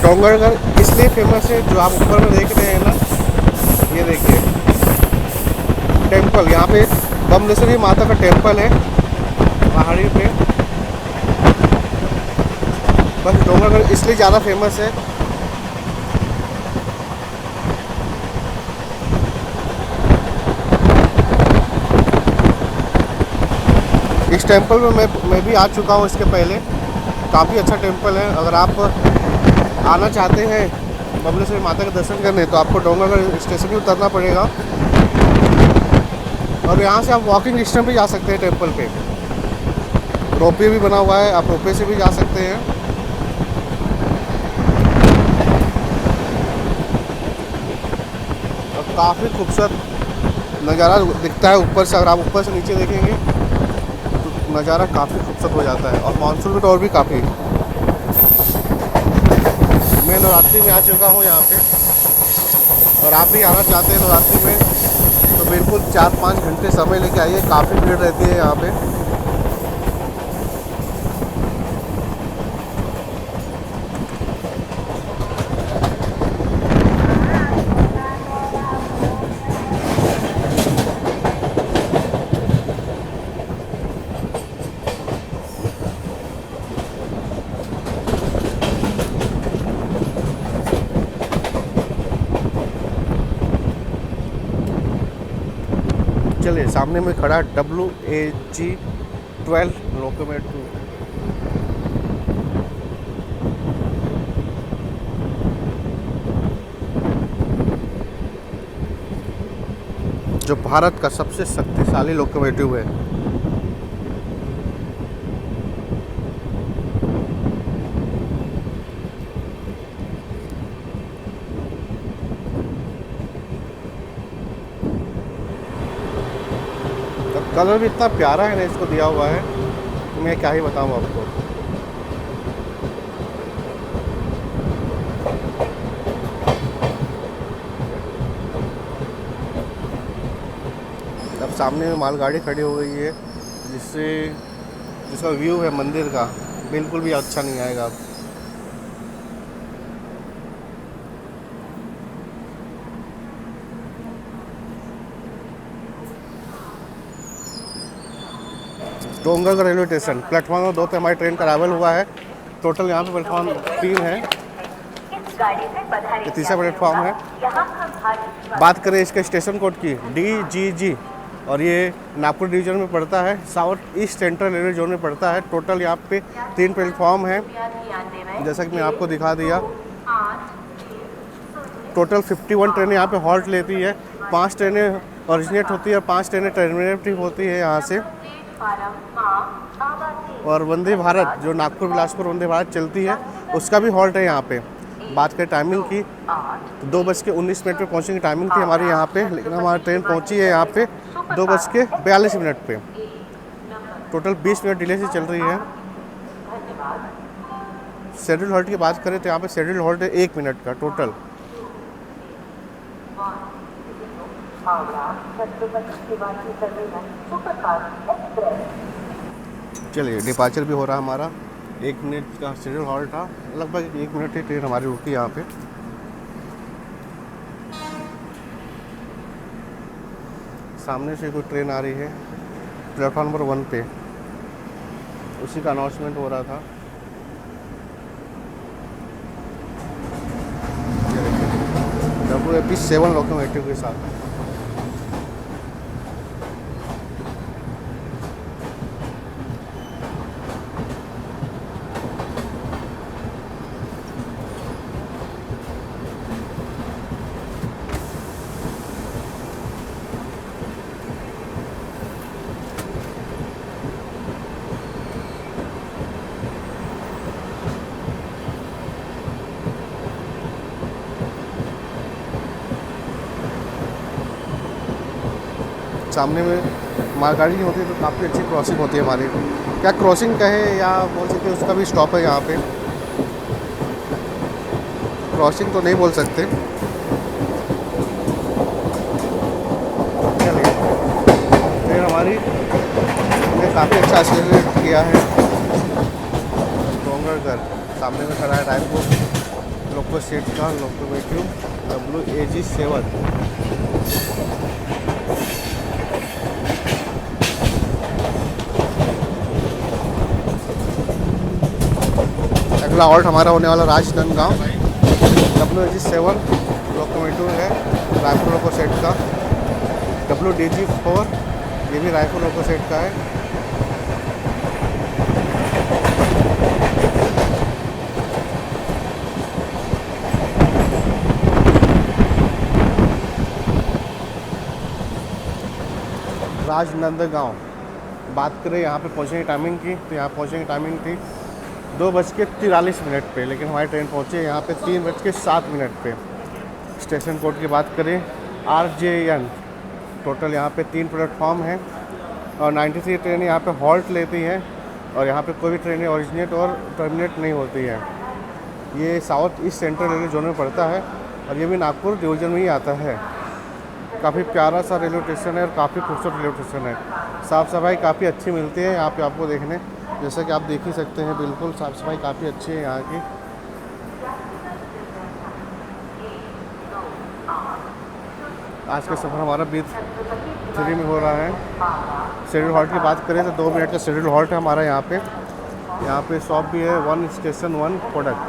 डोंगरगढ़ इसलिए फेमस है, जो आप ऊपर में देख रहे हैं ना, ये देखिए टेम्पल, यहाँ पे बमलेश्वरी माता का टेम्पल है पहाड़ी पे। बस डोंगरगढ़ इसलिए ज़्यादा फेमस है। इस टेम्पल में मैं भी आ चुका हूँ इसके पहले। काफ़ी अच्छा टेम्पल है। अगर आप आना चाहते हैं बमलेश्वरी माता के दर्शन करने, तो आपको डोंगरगढ़ स्टेशन ही उतरना पड़ेगा। और यहाँ से आप वॉकिंग डिस्टेंस भी जा सकते हैं टेम्पल पे। रोपवे भी बना हुआ है, आप रोपवे से भी जा सकते हैं। और काफ़ी खूबसूरत नज़ारा दिखता है ऊपर से। अगर आप ऊपर से नीचे देखेंगे तो नज़ारा काफ़ी खूबसूरत हो जाता है। और मानसून में तो और भी काफ़ी। मैं नवरात्रि में आ चुका हूँ यहाँ पे, और आप भी आना चाहते हैं नवरात्रि में तो बिल्कुल 4-5 घंटे समय लेके आइए। काफ़ी भीड़ रहती है यहाँ पे। चलिए, सामने में खड़ा WAG-12 लोकोमोटिव। जो भारत का सबसे शक्तिशाली लोकोमोटिव है। कलर भी इतना प्यारा है ना इसको दिया हुआ है, मैं क्या ही बताऊँ आपको। अब सामने में मालगाड़ी खड़ी हो गई है, जिसका व्यू है मंदिर का, बिल्कुल भी अच्छा नहीं आएगा। Dongargarh railway station platform number 2 पे हमारी ट्रेन का अराइवल हुआ है। टोटल यहाँ पे प्लेटफॉर्म 3 है, ये तीसरा प्लेटफॉर्म है। बात करें इसके स्टेशन कोड की, DGG, और ये नागपुर डिवीजन में पड़ता है, south east central railway zone में पड़ता है। टोटल यहाँ पे 3 प्लेटफॉर्म है, जैसा कि मैं आपको दिखा दिया। टोटल 51 ट्रेनें यहाँ पे हॉल्ट लेती है। 5 ट्रेनें ओरिजिनेट होती है और 5 ट्रेनें टर्मिनेटिव होती है यहाँ से। और वंदे भारत जो नागपुर बिलासपुर वंदे भारत चलती है उसका भी हॉल्ट है यहाँ पे। बात करें टाइमिंग की तो 2:19 पे पहुँचने की टाइमिंग थी हमारी यहाँ पे, लेकिन हमारी ट्रेन पहुँची है यहाँ पे 2:42 पे। टोटल 20 मिनट डिले से चल रही है। शेड्यूल हॉल्ट की बात करें तो यहाँ पे शेड्यूल हॉल्ट है 1 मिनट का टोटल। चलिए डिपार्चर भी हो रहा हमारा। 1 मिनट का शेड्यूल हॉल्ट था, लगभग 1 मिनट ही ट्रेन हमारी रुकी यहाँ पे। सामने से कोई ट्रेन आ रही है प्लेटफॉर्म नंबर 1 पे, उसी का अनाउंसमेंट हो रहा था। WAP7 लोकोमोटिव के साथ। सामने में मालगाड़ी होती है तो काफ़ी अच्छी क्रॉसिंग होती है हमारी। क्या क्रॉसिंग कहे या बोल सकते हैं उसका भी स्टॉप है यहाँ पे। क्रॉसिंग तो नहीं बोल सकते। चलिए ट्रेन हमारी ने काफ़ी अच्छा एक्सीलरेट किया है। डोंगरगढ़ सामने में खड़ा है रायपुर लोको सेट का लोकोमोटिव WAG7। अगला हॉल्ट हमारा होने वाला राजनांदगांव WAG7 लोकोमोटिव है रायपुर लोको सेट का। WDG4 ये भी रायपुर लोको सेट का है। राजनांदगांव बात करें यहाँ पे पहुँचने की टाइमिंग की तो यहाँ पहुँचने की टाइमिंग थी 2:43 पे, लेकिन हमारी ट्रेन पहुँची है यहाँ पे 3:07 पे। स्टेशन कोड की बात करें RJN। टोटल यहाँ पे 3 प्लेटफॉर्म हैं और 93 ट्रेनें यहाँ पे हॉल्ट लेती हैं और यहाँ पे कोई भी ट्रेनें ओरिजिनेट और टर्मिनेट नहीं होती है। ये south east central railway zone में पड़ता है और ये भी नागपुर डिवीज़न में ही आता है। काफ़ी प्यारा सा रेलवे स्टेशन है और काफ़ी खूबसूरत रेलवे स्टेशन है। साफ़ सफाई काफ़ी अच्छी मिलती है यहाँ पे आपको देखने, जैसा कि आप देख ही सकते हैं। बिल्कुल साफ़ सफाई काफ़ी अच्छी है यहाँ की। आज का सफ़र हमारा B3 में हो रहा है। शेड्यूल हॉल्ट की बात करें तो 2 मिनट का शेड्यूल हॉल्ट है हमारा यहाँ पे। यहाँ पे शॉप भी है 1 स्टेशन 1 प्रोडक्ट।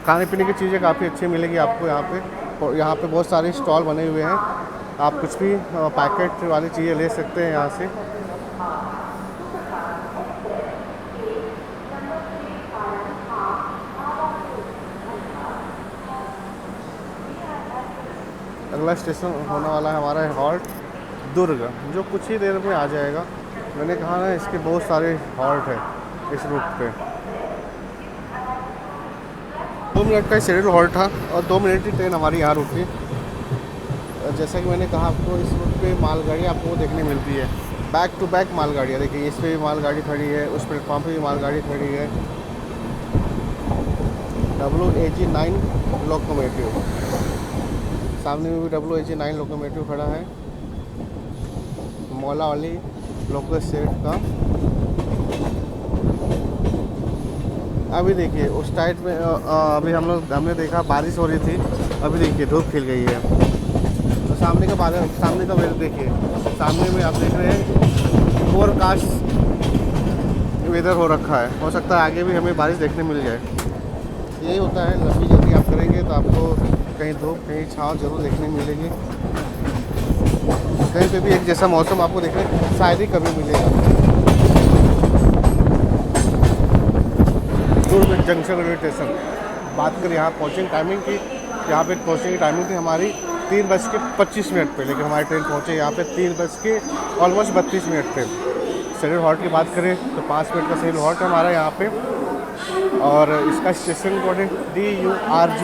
खाने पीने की चीज़ें काफ़ी अच्छी मिलेगी आपको यहाँ पे। और यहाँ पे बहुत सारे स्टॉल बने हुए हैं, आप कुछ भी पैकेट वाली चीज़ें ले सकते हैं यहाँ से। अगला स्टेशन होने वाला है हमारा हॉल्ट दुर्ग, जो कुछ ही देर में आ जाएगा। मैंने कहा ना इसके बहुत सारे हॉल्ट है इस रूट पे। 2 मिनट का शेड्यूल हॉल्ट था और 2 मिनट की ट्रेन हमारी यहाँ रुकी। जैसा कि मैंने कहा आपको इस रूट पे मालगाड़ी आपको देखने मिलती है, बैक टू बैक मालगाड़ियाँ। देखिए इस पे भी मालगाड़ी खड़ी है, उस प्लेटफॉर्म पे भी मालगाड़ी खड़ी है। WAG9 लोकोमोटिव, सामने में भी WAG9 लोकोमोटिव खड़ा है। मौलावाली लोको सेट का। अभी देखिए उस साइड में अभी हमने देखा बारिश हो रही थी, अभी देखिए धूप खिल गई है। तो सामने का वेदर देखिए, सामने में आप देख रहे हैं ओवरकास्ट वेदर हो रखा है। हो सकता है आगे भी हमें बारिश देखने मिल जाए। यही होता है, लंबी जर्नी आप करेंगे तो आपको कहीं धूप कहीं छाँव जरूर देखने मिलेगी। कहीं पे भी एक जैसा मौसम आपको देखने शायद ही कभी मिलेगा। दुर्ग जंक्शन रेलवे स्टेशन बात करें यहाँ पहुँचने टाइमिंग की यहाँ पे पहुँचने की टाइमिंग थी हमारी 3:25 पे, लेकिन हमारी ट्रेन पहुँचे यहाँ पे 3:32 पे। शेड्यूल हॉल्ट की बात करें तो 5 मिनट का शेड्यूल हॉल्ट है हमारा यहाँ पे। और इसका स्टेशन कोड है DURG,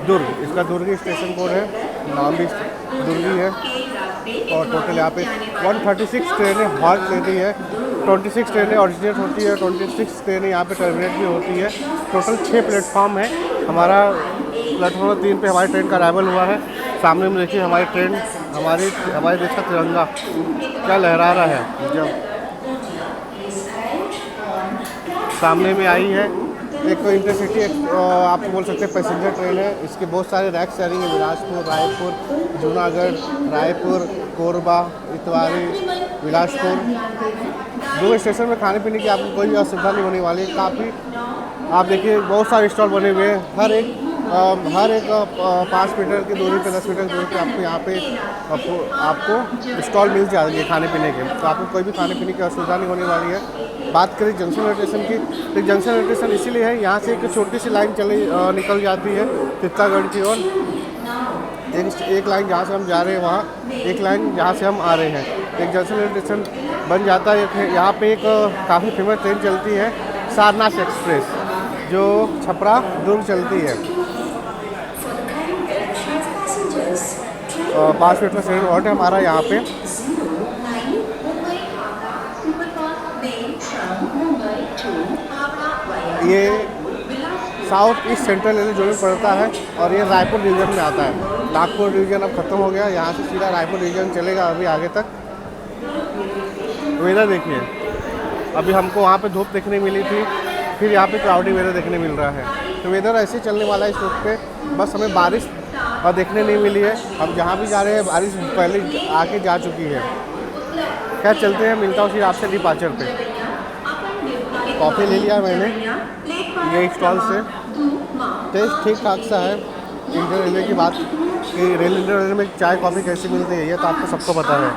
दुर्ग। इसका दुर्ग स्टेशन कोड है, नाम भी दुर्ग ही है। और टोटल यहाँ पे 136 ट्रेनें हॉल्ट लेती है, 26 ट्रेनें ऑरिजिनेट होती है, 26 ट्रेनें यहाँ पे टर्मिनेट भी होती है। टोटल 6 प्लेटफॉर्म है। हमारा प्लेटफॉर्म 3 पे हमारी ट्रेन का अराइवल हुआ है। सामने में देखिए हमारी ट्रेन, हमारे देश का तिरंगा क्या लहरा रहा है। जब सामने में आई है एक तो इंटरसिटी आप बोल सकते हैं पैसेंजर ट्रेन है। इसके बहुत सारे रैक शेयरिंग है, बिलासपुर, रायपुर, जूनागढ़, रायपुर, कोरबा, इतवारी, बिलासपुर। 2 स्टेशन में खाने पीने की आपको कोई असुविधा नहीं होने वाली है। काफ़ी आप देखिए बहुत सारे स्टॉल बने हुए हैं, हर एक 5 मीटर की दूरी पे, 10 मीटर की दूरी पे आपको यहाँ पे आपको स्टॉल मिल जाएंगे खाने पीने के। तो आपको कोई भी खाने पीने की असुविधा नहीं होने वाली है। बात करें जंक्शन रेलवे स्टेशन की, तो जंक्शन रेलवे स्टेशन इसीलिए है, यहाँ से एक छोटी सी लाइन निकल जाती है तित्तागढ़ की ओर। एक लाइन जहाँ से हम जा रहे हैं वहाँ, एक लाइन जहाँ से हम आ रहे हैं, एक जंक्शन रेलवे स्टेशन बन जाता है। यहाँ पे एक काफ़ी फेमस ट्रेन चलती है, सारनाथ एक्सप्रेस, जो छपरा दुर्ग चलती है। 5 मिनट का शेड्यूल हॉल्ट है हमारा यहाँ पे। ये south east central railway zone में पड़ता है और ये रायपुर डिवीज़न में आता है। नागपुर डिवीज़न अब ख़त्म हो गया, यहाँ से सीधा रायपुर डिवीज़न चलेगा अभी आगे तक। वेदर देखिए, अभी हमको वहाँ पे धूप देखने मिली थी, फिर यहाँ पे क्लाउडी वेदर देखने मिल रहा है। तो वेदर ऐसे चलने वाला है इस रूट पे। बस हमें बारिश देखने नहीं मिली है। हम जहाँ भी जा रहे हैं बारिश पहले आके जा चुकी है। क्या चलते हैं, मिलता हूँ फिर आपसे डिपार्चर पे। कॉफ़ी ले लिया मैंने ये स्टॉल से, टेस्ट ठीक ठाक सा है। इंडियन रेलवे की बात कि इंडियन रेलवे में चाय कॉफ़ी कैसी मिलती है ये तो आपको सबको पता है,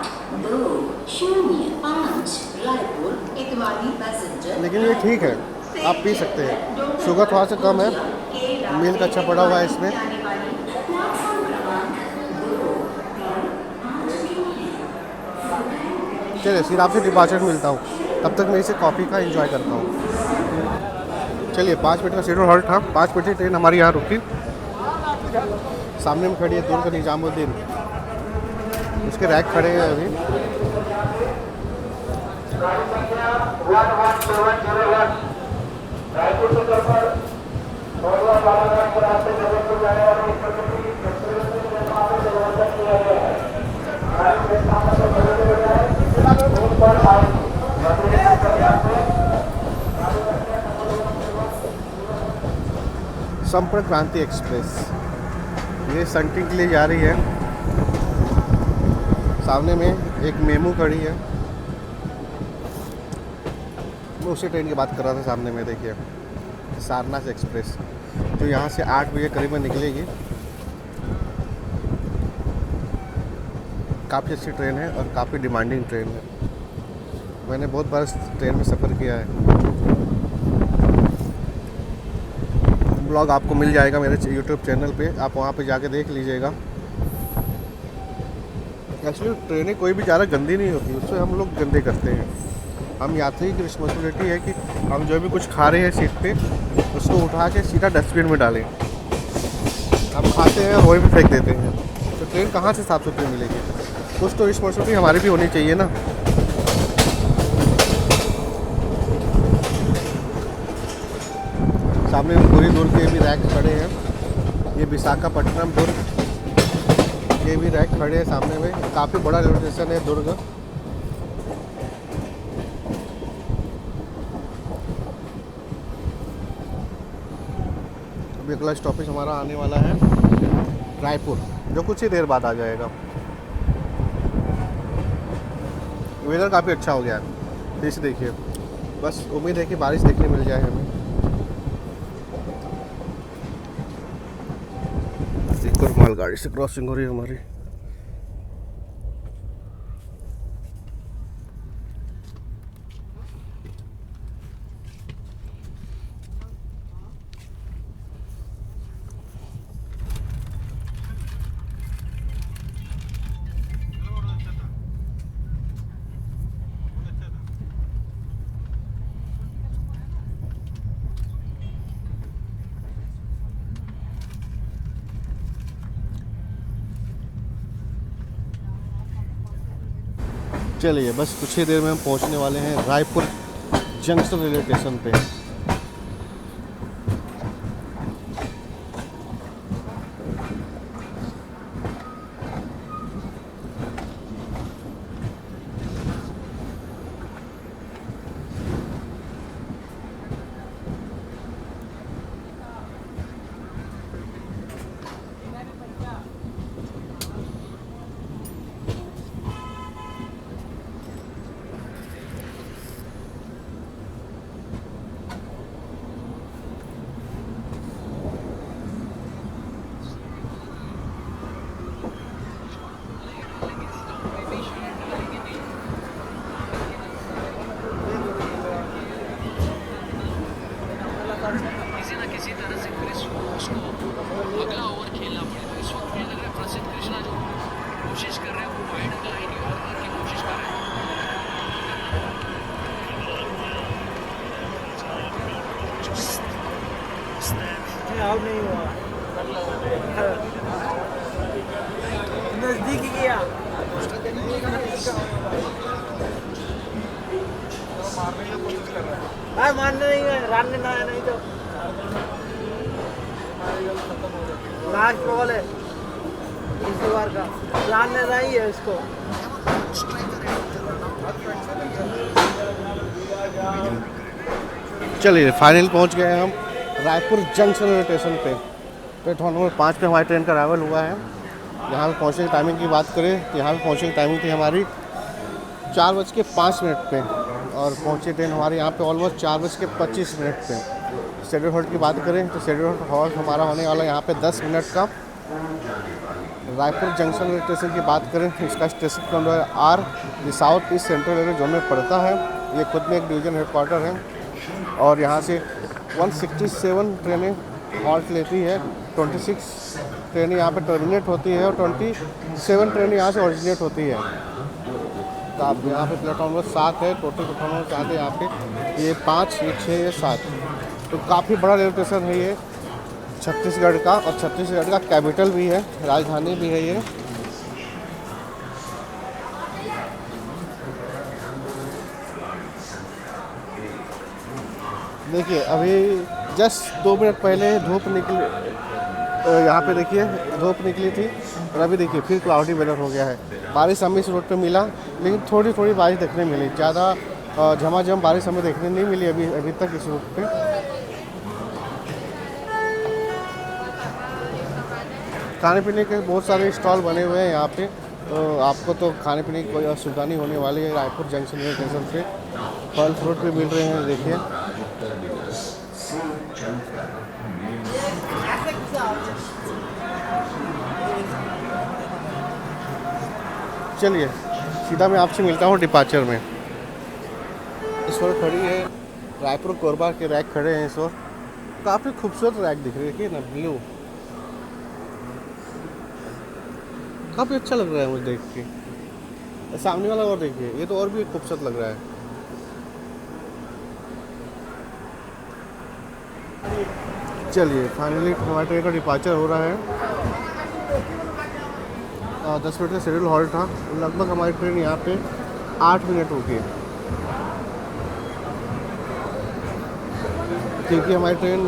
लेकिन ये ठीक है, आप पी सकते हैं। शुगर थोड़ा सा कम है, मिल्क अच्छा पड़ा हुआ है इसमें। चलिए फिर आपसे डिपार्चर मिलता हूँ, तब तक मैं इसे कॉफ़ी का एंजॉय करता हूँ। चलिए 5 मिनट का शेड्यूल हॉल्ट था, 5 मिनट की ट्रेन हमारी यहाँ रुकी। सामने में खड़ी है दुर्ग निजामुद्दीन, उसके रैक खड़े हैं अभी। संपर्क क्रांति एक्सप्रेस ये सनटिंग के लिए जा रही है। सामने में एक मेमू खड़ी है, मैं उसी ट्रेन की बात कर रहा था। सामने में देखिए सारनाथ एक्सप्रेस, जो यहाँ से 8 बजे करीबन निकलेगी। काफ़ी अच्छी ट्रेन है और काफ़ी डिमांडिंग ट्रेन है। मैंने बहुत बार इस ट्रेन में सफ़र किया है। ब्लॉग आपको मिल जाएगा मेरे YouTube चैनल पे, आप वहाँ पे जाके देख लीजिएगा। एक्चुअली ट्रेनें कोई भी ज़्यादा गंदी नहीं होती, उससे हम लोग गंदे करते हैं। हम यात्री की रिस्पॉन्सिबिलिटी है कि हम जो भी कुछ खा रहे हैं सीट पे, उसको उठा के सीधा डस्टबिन में डालें। हम खाते हैं वही भी फेंक देते हैं, तो ट्रेन कहाँ से साफ़ सुथरी मिलेगी? कुछ तो रिस्पॉन्सिबिलिटी हमारी भी होनी चाहिए ना। सामने पूरी दुर्ग के भी रैक खड़े हैं, ये विशाखापट्टनम दुर्ग, ये भी रैक खड़े हैं सामने में। काफ़ी बड़ा रेलवे स्टेशन है दुर्ग। अभी अगला स्टॉपेज हमारा आने वाला है रायपुर, जो कुछ ही देर बाद आ जाएगा। वेदर काफ़ी अच्छा हो गया है, फिर से देखिए। बस उम्मीद है कि बारिश देखने मिल जाए हमें। माल गाड़ी से क्रॉसिंग हो रही है हमारी। चलिए बस कुछ ही देर में हम पहुंचने वाले हैं रायपुर जंक्शन रेलवे स्टेशन पे। किसी ना किसी तरह से क्रिस वोक्स को अगला ओवर खेलना पड़े। तो इस वक्त मुझे लग रहा है प्रसिद्ध कृष्णा जो कोशिश कर रहे हैं वो वाइड का लाइन ओवर की कोशिश कर रहे हैं। आउट नहीं हुआ, नजदीक ही गया। मारने नहीं है, रन नहीं आया, नहीं तो लास्ट बॉल है इस बार का, रन नहीं है इसको। चलिए फाइनल पहुंच गए हैं हम रायपुर जंक्शन रेलवे स्टेशन पे। प्लेटफॉर्म नंबर 5 पे हमारी ट्रेन का अराइवल हुआ है। यहाँ पे पहुँचने की टाइमिंग की बात करें तो यहाँ पे पहुँचने की टाइमिंग थी हमारी 4:05 पे और पहुँची ट्रेन हमारी यहाँ पे ऑलमोस्ट 4:25 पे। शेड्यूल हॉल्ट की बात करें तो शेड्यूल हॉल्ट हमारा होने वाला है यहाँ पे 10 मिनट का। रायपुर जंक्शन रेलवे स्टेशन की बात करें तो इसका station number are South east central railway zone में पड़ता है। ये खुद में एक डिवीज़न हेडक्वार्टर है और यहाँ से 167 ट्रेनें हॉल्ट लेती है, 26 ट्रेनें यहाँ पे टर्मिनेट होती है और 27 ट्रेनें यहाँ से ओरिजिनेट होती है। तो आप यहाँ पे प्लेटफॉर्म नंबर 7 है, टोटल प्लेटफॉर्म नंबर 7 है यहाँ पे, ये 5, ये 6, ये 7। तो काफ़ी बड़ा रेलवे स्टेशन है ये छत्तीसगढ़ का, और छत्तीसगढ़ का कैपिटल भी है, राजधानी भी है ये। देखिए अभी जस्ट 2 मिनट पहले धूप निकली, यहाँ पे देखिए धूप निकली थी और अभी देखिए फिर क्लाउडी वेदर हो गया है। बारिश हमें इस रोड पे मिला लेकिन थोड़ी थोड़ी बारिश देखने मिली, ज़्यादा झमाझम बारिश हमें देखने नहीं मिली अभी तक इस रूट पे। खाने पीने के बहुत सारे स्टॉल बने हुए हैं यहाँ पे, तो आपको तो खाने पीने की कोई असुविधा नहीं होने वाली है। रायपुर जंक्शन रेलवे स्टेशन पे फल फ्रूट भी मिल रहे हैं, देखिए। चलिए सीधा मैं आपसे मिलता हूँ डिपार्चर में। इस वक्त खड़ी है रायपुर कोरबा के रैक खड़े हैं इस वक्त। काफ़ी खूबसूरत रैक दिख रही है ना, ब्लू, काफ़ी अच्छा लग रहा है मुझे देख के। सामने वाला और देखिए, ये तो और भी खूबसूरत लग रहा है। चलिए फाइनली हमारी ट्रेन का डिपार्चर हो रहा है। 10 मिनट का शेड्यूल हॉल्ट था, लगभग हमारी ट्रेन यहाँ पे 8 मिनट रुकी, क्योंकि हमारी ट्रेन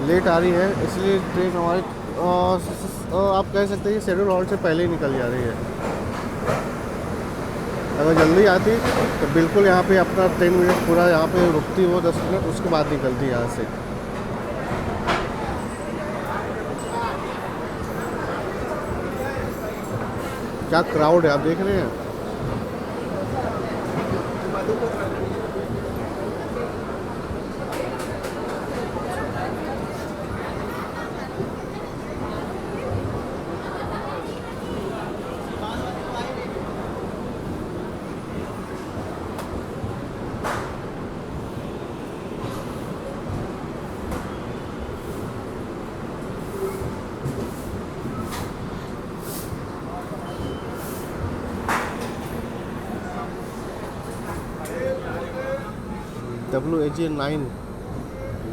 लेट आ रही है, इसलिए ट्रेन हमारी आप कह सकते हैं कि शेड्यूल हॉल्ट से पहले ही निकल जा रही है। अगर जल्दी आती तो बिल्कुल यहाँ पे अपना 10 मिनट पूरा यहाँ पे रुकती वो 10 मिनट, उसके बाद निकलती यहाँ से। क्या क्राउड है आप देख रहे हैं। WAG9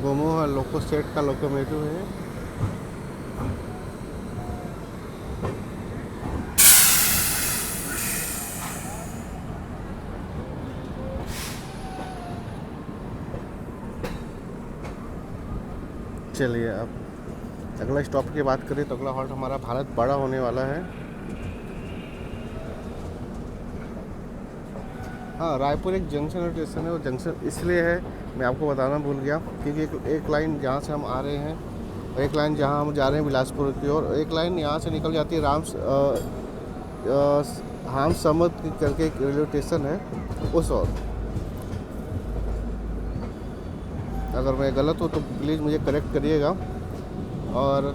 गोमोह लोको सेट का लोकोमोटिव है। चलिए अब अगला स्टॉप की बात करें तो अगला हॉल्ट हमारा भारत बड़ा होने वाला है। हाँ, रायपुर एक जंक्शन रेलवे स्टेशन है, और जंक्शन इसलिए है, मैं आपको बताना भूल गया, क्योंकि एक लाइन जहाँ से हम आ रहे हैं और एक लाइन जहाँ हम जा रहे हैं बिलासपुर की ओर, एक लाइन यहाँ से निकल जाती है हाम समत करके एक रेलवे स्टेशन है उस ओर। अगर मैं गलत हूँ तो प्लीज़ मुझे करेक्ट करिएगा। और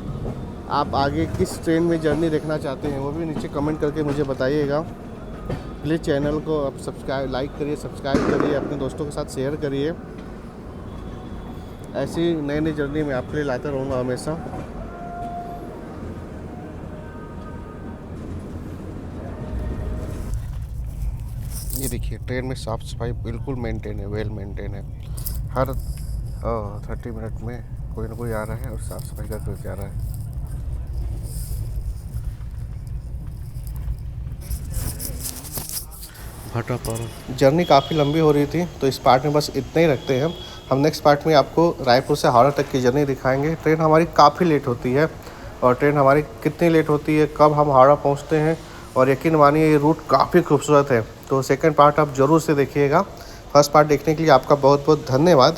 आप आगे किस ट्रेन में जर्नी देखना चाहते हैं वो भी नीचे कमेंट करके मुझे बताइएगा। प्लीज़ चैनल को आप लाइक करिए, सब्सक्राइब करिए, अपने दोस्तों के साथ शेयर करिए। ऐसी नई नई जर्नी मैं आपके लिए लाता रहूँगा हमेशा। ये देखिए ट्रेन में साफ़ सफाई बिल्कुल मेंटेन है, वेल मेंटेन है। हर 30 मिनट में कोई ना कोई आ रहा है और साफ़ सफाई करके जा रहा है। भटापारा जर्नी काफ़ी लंबी हो रही थी, तो इस पार्ट में बस इतना ही रखते हैं। हम नेक्स्ट पार्ट में आपको रायपुर से हावड़ा तक की जर्नी दिखाएंगे। ट्रेन हमारी काफ़ी लेट होती है, और ट्रेन हमारी कितनी लेट होती है, कब हम हावड़ा पहुंचते हैं, और यकीन मानिए ये रूट काफ़ी खूबसूरत है। तो सेकंड पार्ट आप ज़रूर से देखिएगा। फर्स्ट पार्ट देखने के लिए आपका बहुत बहुत धन्यवाद।